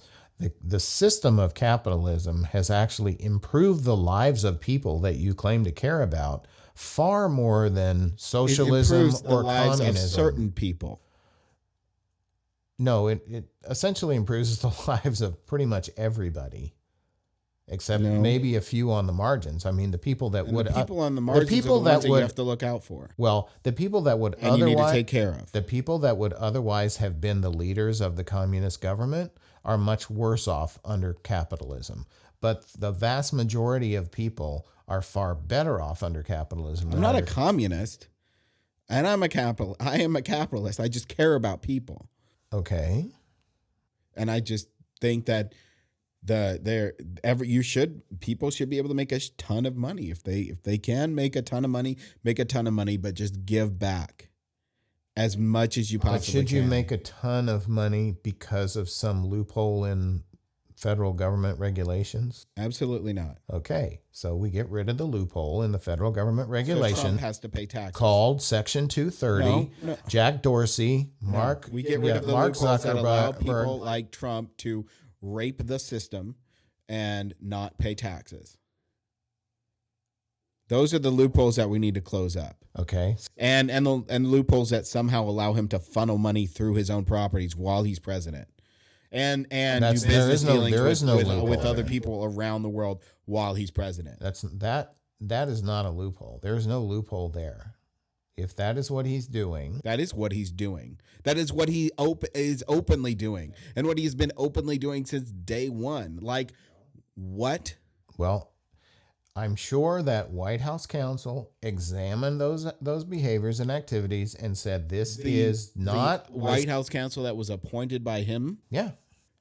[SPEAKER 1] the system of capitalism has actually improved the lives of people that you claim to care about far more than socialism or communism.
[SPEAKER 2] Of certain people.
[SPEAKER 1] No, it essentially improves the lives of pretty much everybody, except maybe a few on the margins. I mean, the people that would
[SPEAKER 2] the people on the margins are the ones that you have to look out for.
[SPEAKER 1] Well, the people that would
[SPEAKER 2] and you need to take care of.
[SPEAKER 1] The people that would otherwise have been the leaders of the communist government are much worse off under capitalism. But the vast majority of people are far better off under capitalism.
[SPEAKER 2] I'm not a communist, and I am a capitalist. I just care about people.
[SPEAKER 1] Okay.
[SPEAKER 2] And I just think that people should be able to make a ton of money. If they can make a ton of money, but just give back as much as you possibly can.
[SPEAKER 1] But should you make a ton of money because of some loophole in federal government regulations?
[SPEAKER 2] Absolutely not.
[SPEAKER 1] Okay, so we get rid of the loophole in the federal government
[SPEAKER 2] So
[SPEAKER 1] regulation
[SPEAKER 2] Trump has to pay taxes.
[SPEAKER 1] called Section 230.
[SPEAKER 2] No.
[SPEAKER 1] Jack Dorsey, Mark,
[SPEAKER 2] We get rid of the
[SPEAKER 1] Mark
[SPEAKER 2] loopholes that allow people
[SPEAKER 1] Zuckerberg.
[SPEAKER 2] like Trump to rape the system and not pay taxes. Those are the loopholes that we need to close up.
[SPEAKER 1] Okay,
[SPEAKER 2] And loopholes that somehow allow him to funnel money through his own properties while he's president. And do
[SPEAKER 1] That's-
[SPEAKER 2] business
[SPEAKER 1] there is no-
[SPEAKER 2] dealings
[SPEAKER 1] there is no
[SPEAKER 2] with
[SPEAKER 1] loophole
[SPEAKER 2] other
[SPEAKER 1] there.
[SPEAKER 2] people around the world while he's president.
[SPEAKER 1] that is not a loophole. There's no loophole there. If that is what he's doing,
[SPEAKER 2] That is what he's doing. That is what he is openly doing, and what he's been openly doing since day one. Like, what?
[SPEAKER 1] well, I'm sure that White House counsel examined those behaviors and activities and said this is not
[SPEAKER 2] the White House counsel that was appointed by him.
[SPEAKER 1] Yeah,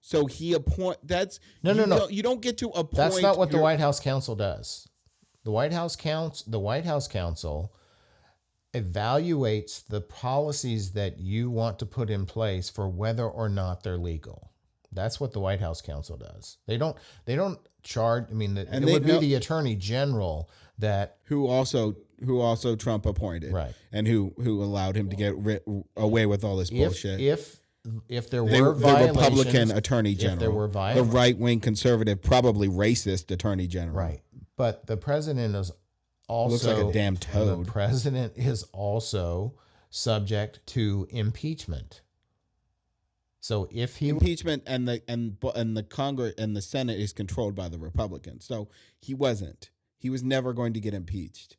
[SPEAKER 2] So he that's
[SPEAKER 1] No.
[SPEAKER 2] You don't get to appoint.
[SPEAKER 1] that's not what the
[SPEAKER 2] your-
[SPEAKER 1] White House counsel does. The White House counsel evaluates the policies that you want to put in place for whether or not they're legal. That's what the White House counsel does. They don't charge. I mean, it
[SPEAKER 2] they
[SPEAKER 1] would be
[SPEAKER 2] know-
[SPEAKER 1] the attorney general that
[SPEAKER 2] who also Trump appointed,
[SPEAKER 1] Right.
[SPEAKER 2] and who allowed him to get away with all this bullshit.
[SPEAKER 1] if there
[SPEAKER 2] the
[SPEAKER 1] were violations,
[SPEAKER 2] Republican attorney general,
[SPEAKER 1] if there were
[SPEAKER 2] the
[SPEAKER 1] violations,
[SPEAKER 2] right wing conservative, probably racist attorney general,
[SPEAKER 1] right. But the president is also
[SPEAKER 2] Looks like a damn toad.
[SPEAKER 1] The president is also subject to impeachment. So if he
[SPEAKER 2] Impeachment and the Congress and the Senate is controlled by the Republicans. So he wasn't. He was never going to get impeached.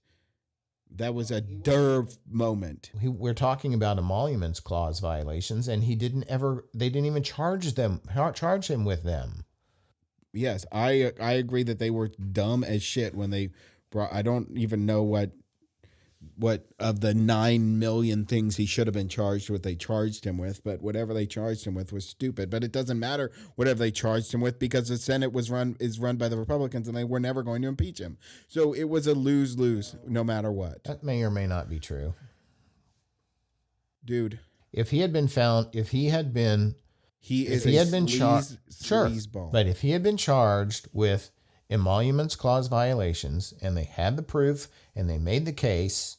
[SPEAKER 2] That was a derv moment.
[SPEAKER 1] we're talking about emoluments clause violations, and they didn't even charge him with them.
[SPEAKER 2] Yes, I agree that they were dumb as shit when they brought. I don't even know what of the 9 million things he should have been charged with, they charged him with, but whatever they charged him with was stupid. But it doesn't matter whatever they charged him with, because the Senate is run by the Republicans, and they were never going to impeach him. So it was a lose-lose no matter what.
[SPEAKER 1] That may or may not be true.
[SPEAKER 2] Dude,
[SPEAKER 1] If he had been charged, sure,
[SPEAKER 2] sleazeball.
[SPEAKER 1] but if he had been charged with emoluments clause violations, and they had the proof and they made the case,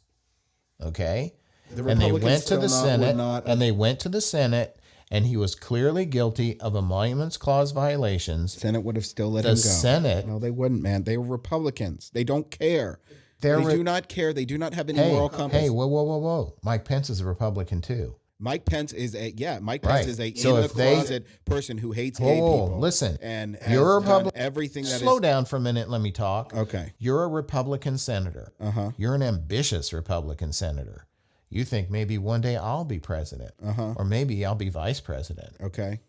[SPEAKER 1] okay, and they went to the Senate, and he was clearly guilty of emoluments clause violations.
[SPEAKER 2] Senate would have still let him go.
[SPEAKER 1] The Senate,
[SPEAKER 2] No, they wouldn't, man. They were Republicans. They don't care. They do not care. They do not have any moral compass.
[SPEAKER 1] hey, whoa! Mike Pence is a Republican too.
[SPEAKER 2] Mike Pence is a
[SPEAKER 1] Right.
[SPEAKER 2] is a
[SPEAKER 1] So
[SPEAKER 2] in the
[SPEAKER 1] if they-
[SPEAKER 2] closet person who hates gay
[SPEAKER 1] Whoa,
[SPEAKER 2] people.
[SPEAKER 1] listen,
[SPEAKER 2] and
[SPEAKER 1] you're a
[SPEAKER 2] has done
[SPEAKER 1] Republican.
[SPEAKER 2] everything that
[SPEAKER 1] Slow
[SPEAKER 2] is
[SPEAKER 1] down for a minute. Let me talk.
[SPEAKER 2] okay.
[SPEAKER 1] You're a Republican senator.
[SPEAKER 2] Uh-huh.
[SPEAKER 1] You're an ambitious Republican senator. You think maybe one day I'll be president, or maybe I'll be vice president.
[SPEAKER 2] Okay.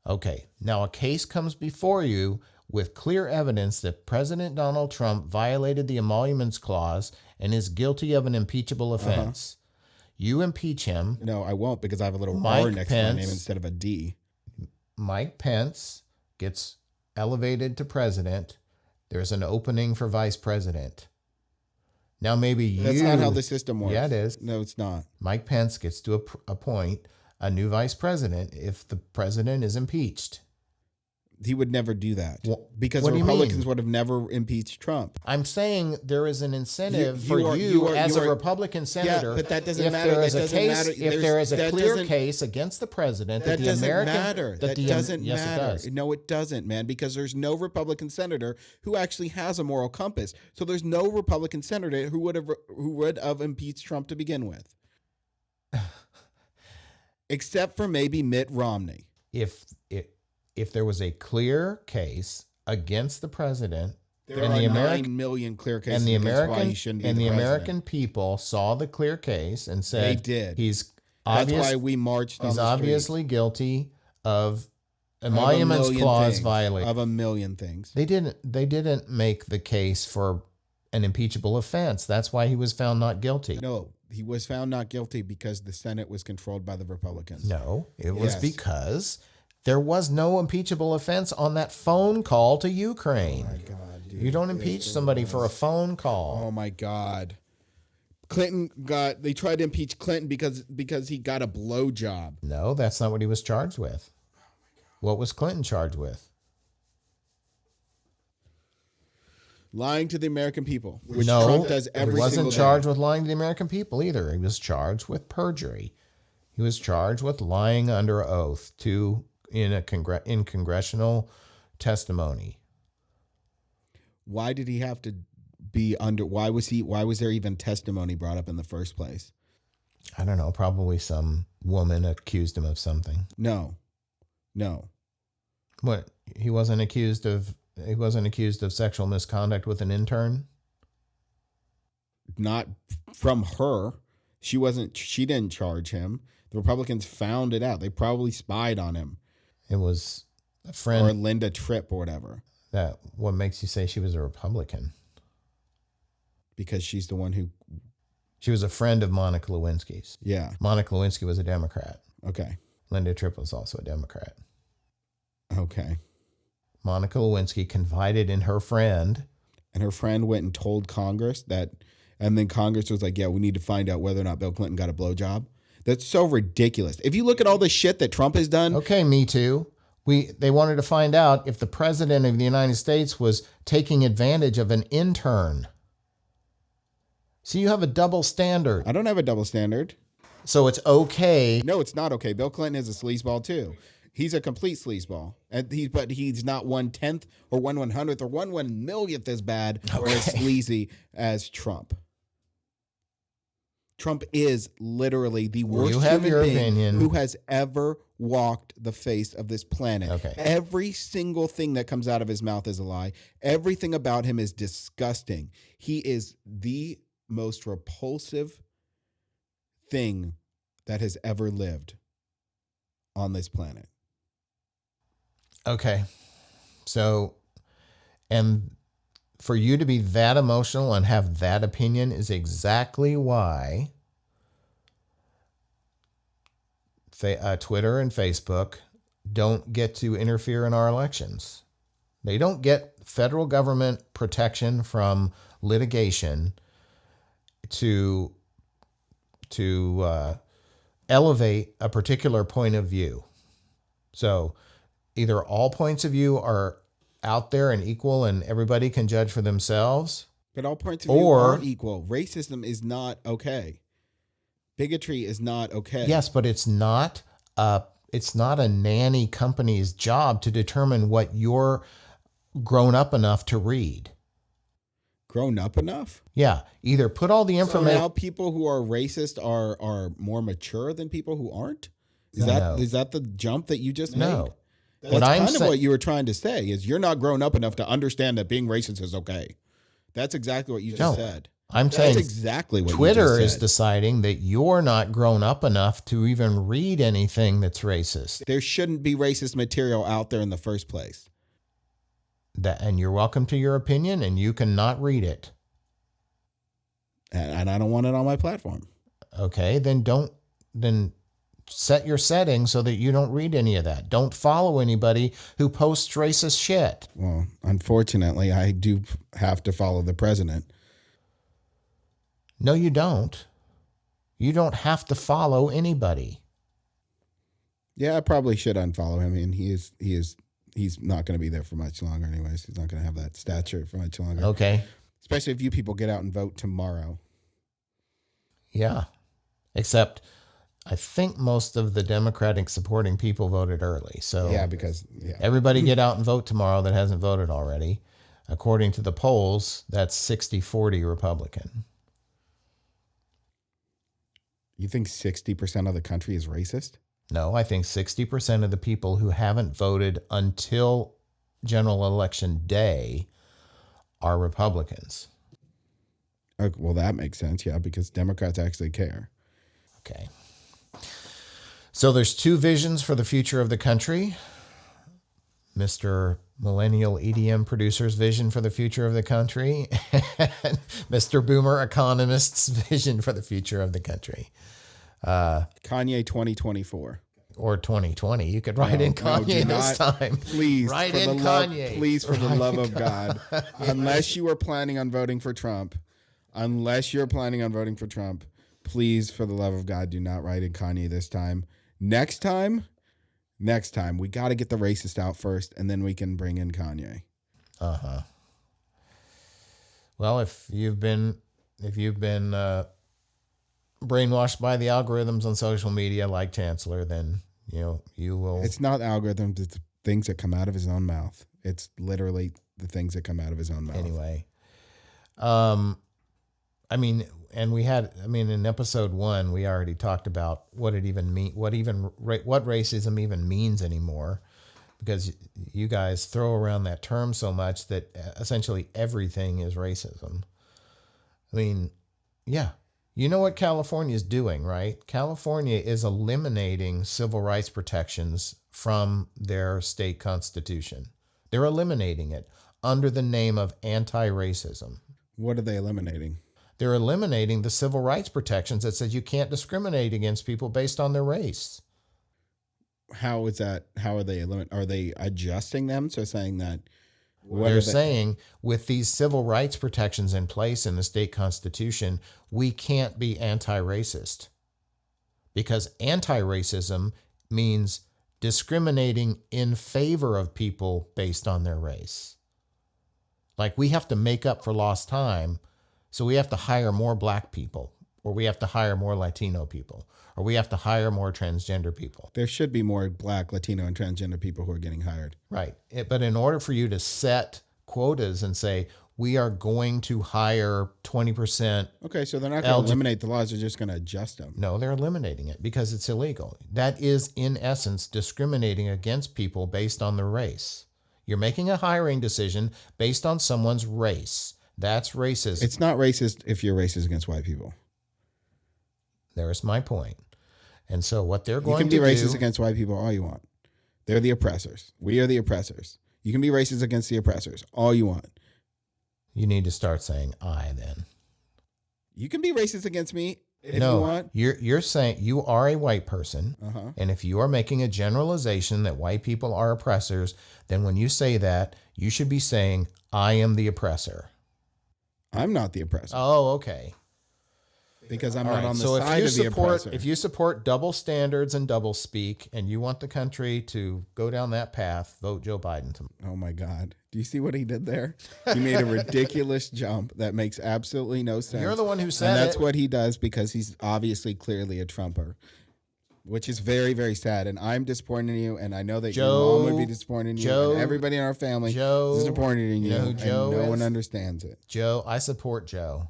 [SPEAKER 1] Okay, now a case comes before you with clear evidence that President Donald Trump violated the emoluments clause and is guilty of an impeachable offense. You impeach him.
[SPEAKER 2] No, I won't, because I have a little
[SPEAKER 1] Mike
[SPEAKER 2] R next to my
[SPEAKER 1] Pence.
[SPEAKER 2] name instead of a D.
[SPEAKER 1] Mike Pence gets elevated to president. There's an opening for vice president. Now maybe
[SPEAKER 2] That's not how the system works.
[SPEAKER 1] Yeah, it is.
[SPEAKER 2] No, it's not.
[SPEAKER 1] Mike Pence gets to appoint a new vice president if the president is impeached.
[SPEAKER 2] He would never do that, because
[SPEAKER 1] what
[SPEAKER 2] the
[SPEAKER 1] do you
[SPEAKER 2] Republicans
[SPEAKER 1] mean?
[SPEAKER 2] would have never impeached Trump.
[SPEAKER 1] I'm saying there is an incentive
[SPEAKER 2] You
[SPEAKER 1] for
[SPEAKER 2] are-
[SPEAKER 1] you
[SPEAKER 2] you are-
[SPEAKER 1] as
[SPEAKER 2] you
[SPEAKER 1] a
[SPEAKER 2] are-
[SPEAKER 1] Republican senator.
[SPEAKER 2] but that doesn't
[SPEAKER 1] if
[SPEAKER 2] matter.
[SPEAKER 1] There
[SPEAKER 2] That
[SPEAKER 1] is a
[SPEAKER 2] doesn't
[SPEAKER 1] case,
[SPEAKER 2] matter.
[SPEAKER 1] if there is a
[SPEAKER 2] That
[SPEAKER 1] clear
[SPEAKER 2] doesn't-
[SPEAKER 1] case against the president,
[SPEAKER 2] That
[SPEAKER 1] the
[SPEAKER 2] doesn't
[SPEAKER 1] American
[SPEAKER 2] matter. That doesn't
[SPEAKER 1] yes,
[SPEAKER 2] matter.
[SPEAKER 1] it does.
[SPEAKER 2] No, it doesn't, man, because there's no Republican senator who actually has a moral compass. So there's no Republican senator who would have impeached Trump to begin with, except for maybe Mitt Romney.
[SPEAKER 1] If there was a clear case against the president,
[SPEAKER 2] There
[SPEAKER 1] and
[SPEAKER 2] are
[SPEAKER 1] the
[SPEAKER 2] 9 million clear cases
[SPEAKER 1] and the
[SPEAKER 2] against why he shouldn't be the president.
[SPEAKER 1] American people saw the clear case and said
[SPEAKER 2] They did.
[SPEAKER 1] he's
[SPEAKER 2] That's why we marched on
[SPEAKER 1] he's
[SPEAKER 2] the street.
[SPEAKER 1] obviously guilty of
[SPEAKER 2] Of a
[SPEAKER 1] emoluments
[SPEAKER 2] million
[SPEAKER 1] clause
[SPEAKER 2] things.
[SPEAKER 1] violation.
[SPEAKER 2] Of a million things.
[SPEAKER 1] They didn't make the case for an impeachable offense. That's why he was found not guilty.
[SPEAKER 2] No, he was found not guilty because the Senate was controlled by the Republicans.
[SPEAKER 1] No, it was
[SPEAKER 2] Yes.
[SPEAKER 1] because there was no impeachable offense on that phone call to Ukraine.
[SPEAKER 2] Oh my God, dude.
[SPEAKER 1] You don't impeach somebody for a phone call.
[SPEAKER 2] Oh my God. They tried to impeach Clinton because he got a blowjob.
[SPEAKER 1] No, that's not what he was charged with. What was Clinton charged with?
[SPEAKER 2] Lying to the American people, which
[SPEAKER 1] No,
[SPEAKER 2] Trump does
[SPEAKER 1] he
[SPEAKER 2] every single
[SPEAKER 1] wasn't
[SPEAKER 2] day.
[SPEAKER 1] charged with lying to the American people either. He was charged with perjury. He was charged with lying under oath in congressional testimony.
[SPEAKER 2] Why did he have to be under? Why was there even testimony brought up in the first place?
[SPEAKER 1] I don't know. Probably some woman accused him of something.
[SPEAKER 2] No.
[SPEAKER 1] What? He wasn't accused of sexual misconduct with an intern?
[SPEAKER 2] Not from her. She didn't charge him. The Republicans found it out. They probably spied on him.
[SPEAKER 1] It was a friend.
[SPEAKER 2] Or Linda Tripp or whatever.
[SPEAKER 1] What makes you say she was a Republican?
[SPEAKER 2] Because she's the one who...
[SPEAKER 1] She was a friend of Monica Lewinsky's.
[SPEAKER 2] Yeah.
[SPEAKER 1] Monica Lewinsky was a Democrat.
[SPEAKER 2] Okay.
[SPEAKER 1] Linda Tripp was also a Democrat.
[SPEAKER 2] Okay.
[SPEAKER 1] Monica Lewinsky confided in her friend.
[SPEAKER 2] And her friend went and told Congress that... And then Congress was like, yeah, we need to find out whether or not Bill Clinton got a blowjob. That's so ridiculous. If you look at all the shit that Trump has done...
[SPEAKER 1] Okay, me too. They wanted to find out if the president of the United States was taking advantage of an intern. So you have a double standard.
[SPEAKER 2] I don't have a double standard.
[SPEAKER 1] So it's okay.
[SPEAKER 2] No, it's not okay. Bill Clinton is a sleazeball too. He's a complete sleazeball. But he's not 1/10 or 1/100th or 1/1,000,000th as bad or as sleazy as Trump. Trump is literally the worst human being who has ever walked the face of this planet.
[SPEAKER 1] Okay.
[SPEAKER 2] Every single thing that comes out of his mouth is a lie. Everything about him is disgusting. He is the most repulsive thing that has ever lived on this planet.
[SPEAKER 1] Okay. So, and for you to be that emotional and have that opinion is exactly why Twitter and Facebook don't get to interfere in our elections. They don't get federal government protection from litigation to elevate a particular point of view. So either all points of view are out there and equal and everybody can judge for themselves.
[SPEAKER 2] But all points of view aren't equal. Racism is not okay. Bigotry is not okay.
[SPEAKER 1] Yes, but it's not a nanny company's job to determine what you're grown up enough to read.
[SPEAKER 2] Grown up enough?
[SPEAKER 1] Yeah. Either put all the information.
[SPEAKER 2] So now people who are racist are more mature than people who aren't? Is that the jump that you just made?
[SPEAKER 1] No.
[SPEAKER 2] That's kind of what you were trying to say, is you're not grown up enough to understand that being racist is okay. That's exactly what you just said.
[SPEAKER 1] I'm saying
[SPEAKER 2] that's exactly what
[SPEAKER 1] Twitter
[SPEAKER 2] you just said.
[SPEAKER 1] is deciding that you're not grown up enough to even read anything that's racist.
[SPEAKER 2] There shouldn't be racist material out there in the first place.
[SPEAKER 1] And you're welcome to your opinion, and you cannot read it.
[SPEAKER 2] And I don't want it on my platform.
[SPEAKER 1] Okay, then set your settings so that you don't read any of that. Don't follow anybody who posts racist shit.
[SPEAKER 2] Well, unfortunately, I do have to follow the president.
[SPEAKER 1] No, you don't. You don't have to follow anybody.
[SPEAKER 2] Yeah, I probably should unfollow him. I mean, he's not going to be there for much longer anyways. He's not going to have that stature for much longer.
[SPEAKER 1] Okay.
[SPEAKER 2] Especially if you people get out and vote tomorrow.
[SPEAKER 1] Yeah. Except I think most of the Democratic supporting people voted early. So
[SPEAKER 2] yeah, because
[SPEAKER 1] everybody get out and vote tomorrow that hasn't voted already. According to the polls, that's 60-40 Republican.
[SPEAKER 2] You think 60% of the country is racist?
[SPEAKER 1] No, I think 60% of the people who haven't voted until general election day are Republicans.
[SPEAKER 2] Okay, well, that makes sense, yeah, because Democrats actually care.
[SPEAKER 1] Okay. So there's two visions for the future of the country. Mr. Millenial EDM producer's vision for the future of the country, and Mr. Boomer economist's vision for the future of the country.
[SPEAKER 2] Kanye 2024.
[SPEAKER 1] Or 2020. You could write in Kanye this time.
[SPEAKER 2] Please.
[SPEAKER 1] Write in Kanye.
[SPEAKER 2] Please, for the love of God. Unless you are planning on voting for Trump. Please, for the love of God, do not write in Kanye this time. Next time, we got to get the racist out first, and then we can bring in Kanye.
[SPEAKER 1] Uh-huh. Well, if you've been brainwashed by the algorithms on social media like Chancellor, then you will.
[SPEAKER 2] It's not algorithms, it's things that come out of his own mouth. It's literally the things that come out of his own mouth.
[SPEAKER 1] Anyway. I mean, in episode 1, we already talked about what it even what racism even means anymore, because you guys throw around that term so much that essentially everything is racism. I mean, yeah. You know what California is doing, right? California is eliminating civil rights protections from their state constitution. They're eliminating it under the name of anti-racism.
[SPEAKER 2] What are they eliminating?
[SPEAKER 1] They're eliminating the civil rights protections that says you can't discriminate against people based on their race.
[SPEAKER 2] How is that? How are they eliminating? Are they adjusting them? So saying that
[SPEAKER 1] they're saying with these civil rights protections in place in the state constitution, we can't be anti-racist, because anti-racism means discriminating in favor of people based on their race. Like, we have to make up for lost time, so we have to hire more black people, or we have to hire more Latino people, or we have to hire more transgender people.
[SPEAKER 2] There should be more black, Latino, and transgender people who are getting hired.
[SPEAKER 1] Right. But in order for you to set quotas and say, we are going to hire 20%.
[SPEAKER 2] Okay, so they're not going to eliminate the laws, they're just going to adjust them.
[SPEAKER 1] No, they're eliminating it because it's illegal. That is, in essence, discriminating against people based on their race. You're making a hiring decision based on someone's race. That's racism.
[SPEAKER 2] It's not racist if you're racist against white people.
[SPEAKER 1] There's my point. And so what they're going to do...
[SPEAKER 2] You can be racist against white people all you want. They're the oppressors. We are the oppressors. You can be racist against the oppressors all you want.
[SPEAKER 1] You need to start saying I then.
[SPEAKER 2] You can be racist against me if you want.
[SPEAKER 1] You're saying you are a white person. And if you are making a generalization that white people are oppressors, then when you say that, you should be saying, I am the oppressor.
[SPEAKER 2] I'm not the oppressor.
[SPEAKER 1] Oh, okay.
[SPEAKER 2] Because I'm not on the side of the oppressor.
[SPEAKER 1] If you support double standards and double speak, and you want the country to go down that path, vote Joe Biden.
[SPEAKER 2] Oh my God. Do you see what he did there? He made a ridiculous jump that makes absolutely no sense.
[SPEAKER 1] You're the one who said it.
[SPEAKER 2] And that's what he does because he's obviously clearly a Trumper, which is very, very sad. And I'm disappointed in you, and I know that your mom would be disappointed in you, and everybody in our family is disappointed in you, and no one understands it.
[SPEAKER 1] Joe, I support Joe.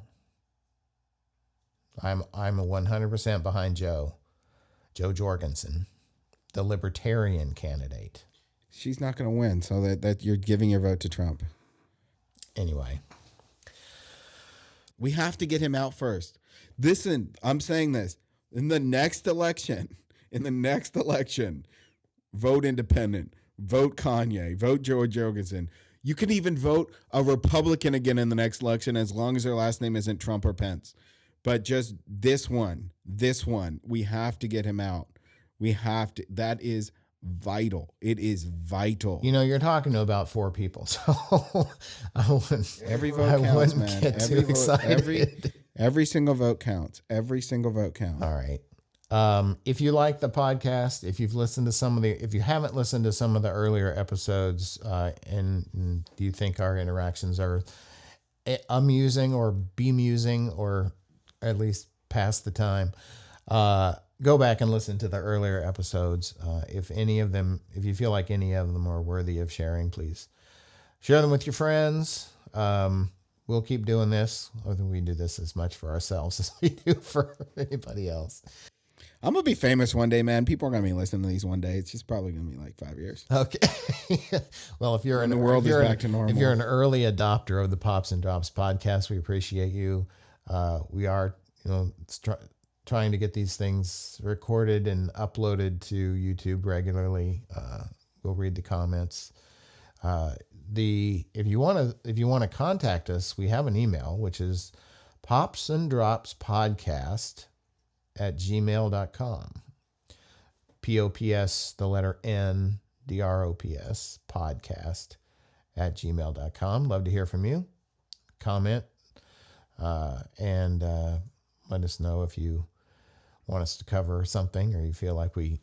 [SPEAKER 1] I'm 100% behind Joe Jorgensen, the libertarian candidate.
[SPEAKER 2] She's not going to win, so that you're giving your vote to Trump.
[SPEAKER 1] Anyway,
[SPEAKER 2] we have to get him out first. Listen, I'm saying this. In the next election, vote independent, vote Kanye, vote Joe Jorgensen. You can even vote a Republican again in the next election as long as their last name isn't Trump or Pence. But just this one, we have to get him out. We have to. That is vital. It is vital.
[SPEAKER 1] You know, you're talking to about 4 people, so
[SPEAKER 2] every vote counts, man.
[SPEAKER 1] Get too excited.
[SPEAKER 2] Every single vote counts. Every single vote counts.
[SPEAKER 1] All right. If you like the podcast, if you haven't listened to some of the earlier episodes, and do you think our interactions are amusing or bemusing or at least pass the time, go back and listen to the earlier episodes. If you feel like any of them are worthy of sharing, please share them with your friends. We'll keep doing this. I think we do this as much for ourselves as we do for anybody else.
[SPEAKER 2] I'm going to be famous one day, man. People are going to be listening to these one day. It's just probably going to be like 5 years.
[SPEAKER 1] Okay. Well, if you're
[SPEAKER 2] the world is back to normal.
[SPEAKER 1] If you're an early adopter of the Pops and Drops podcast, we appreciate you. We are, trying to get these things recorded and uploaded to YouTube regularly. We'll read the comments. If you want to contact us, we have an email, which is popsanddropspodcast@gmail.com. POPS, the letter N, DROPS, podcast@gmail.com. Love to hear from you. Comment. And let us know if you want us to cover something or you feel like we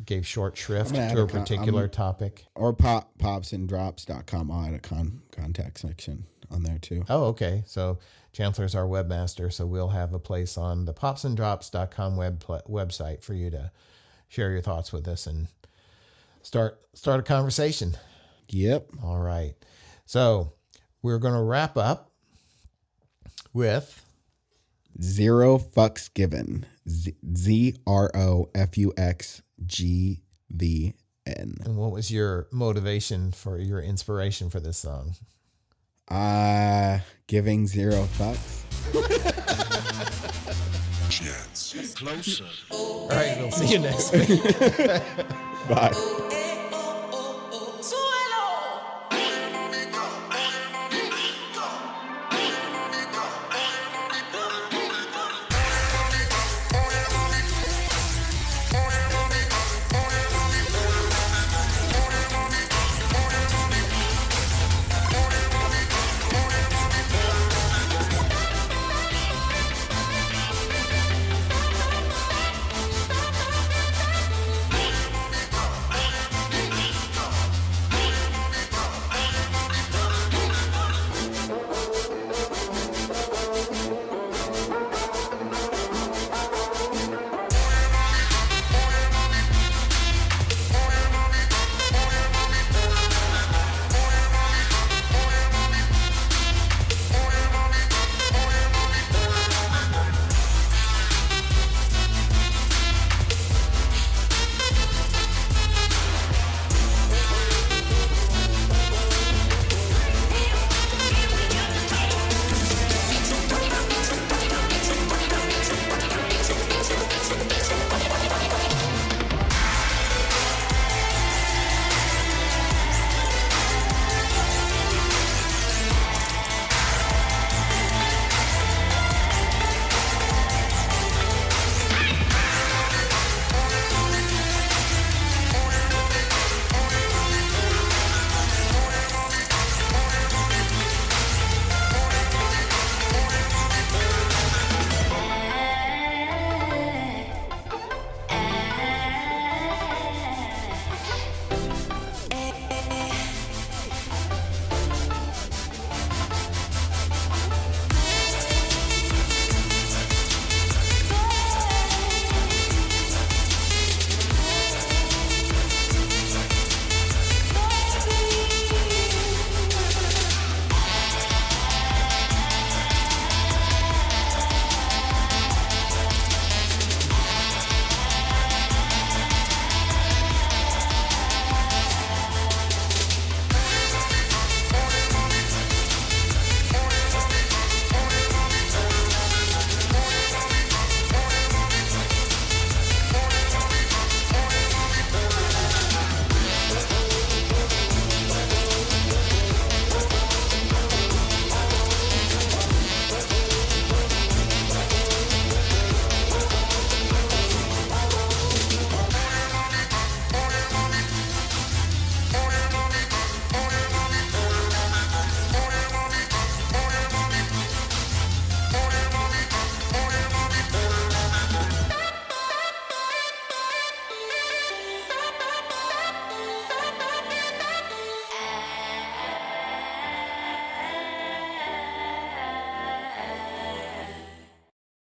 [SPEAKER 1] gave short shrift to a particular topic.
[SPEAKER 2] Or popsanddrops.com. I'll add a contact section. on there too.
[SPEAKER 1] Oh, okay. So Chancellor's our webmaster, so we'll have a place on the popsanddrops.com website for you to share your thoughts with us and start a conversation.
[SPEAKER 2] Yep.
[SPEAKER 1] All right. So we're going to wrap up with
[SPEAKER 2] Zero fucks given. ZROFUXGVN.
[SPEAKER 1] and what was your motivation for your inspiration for this song?
[SPEAKER 2] Giving zero fucks.
[SPEAKER 3] Chance. Closer.
[SPEAKER 1] All right, we'll see you next week.
[SPEAKER 2] Bye.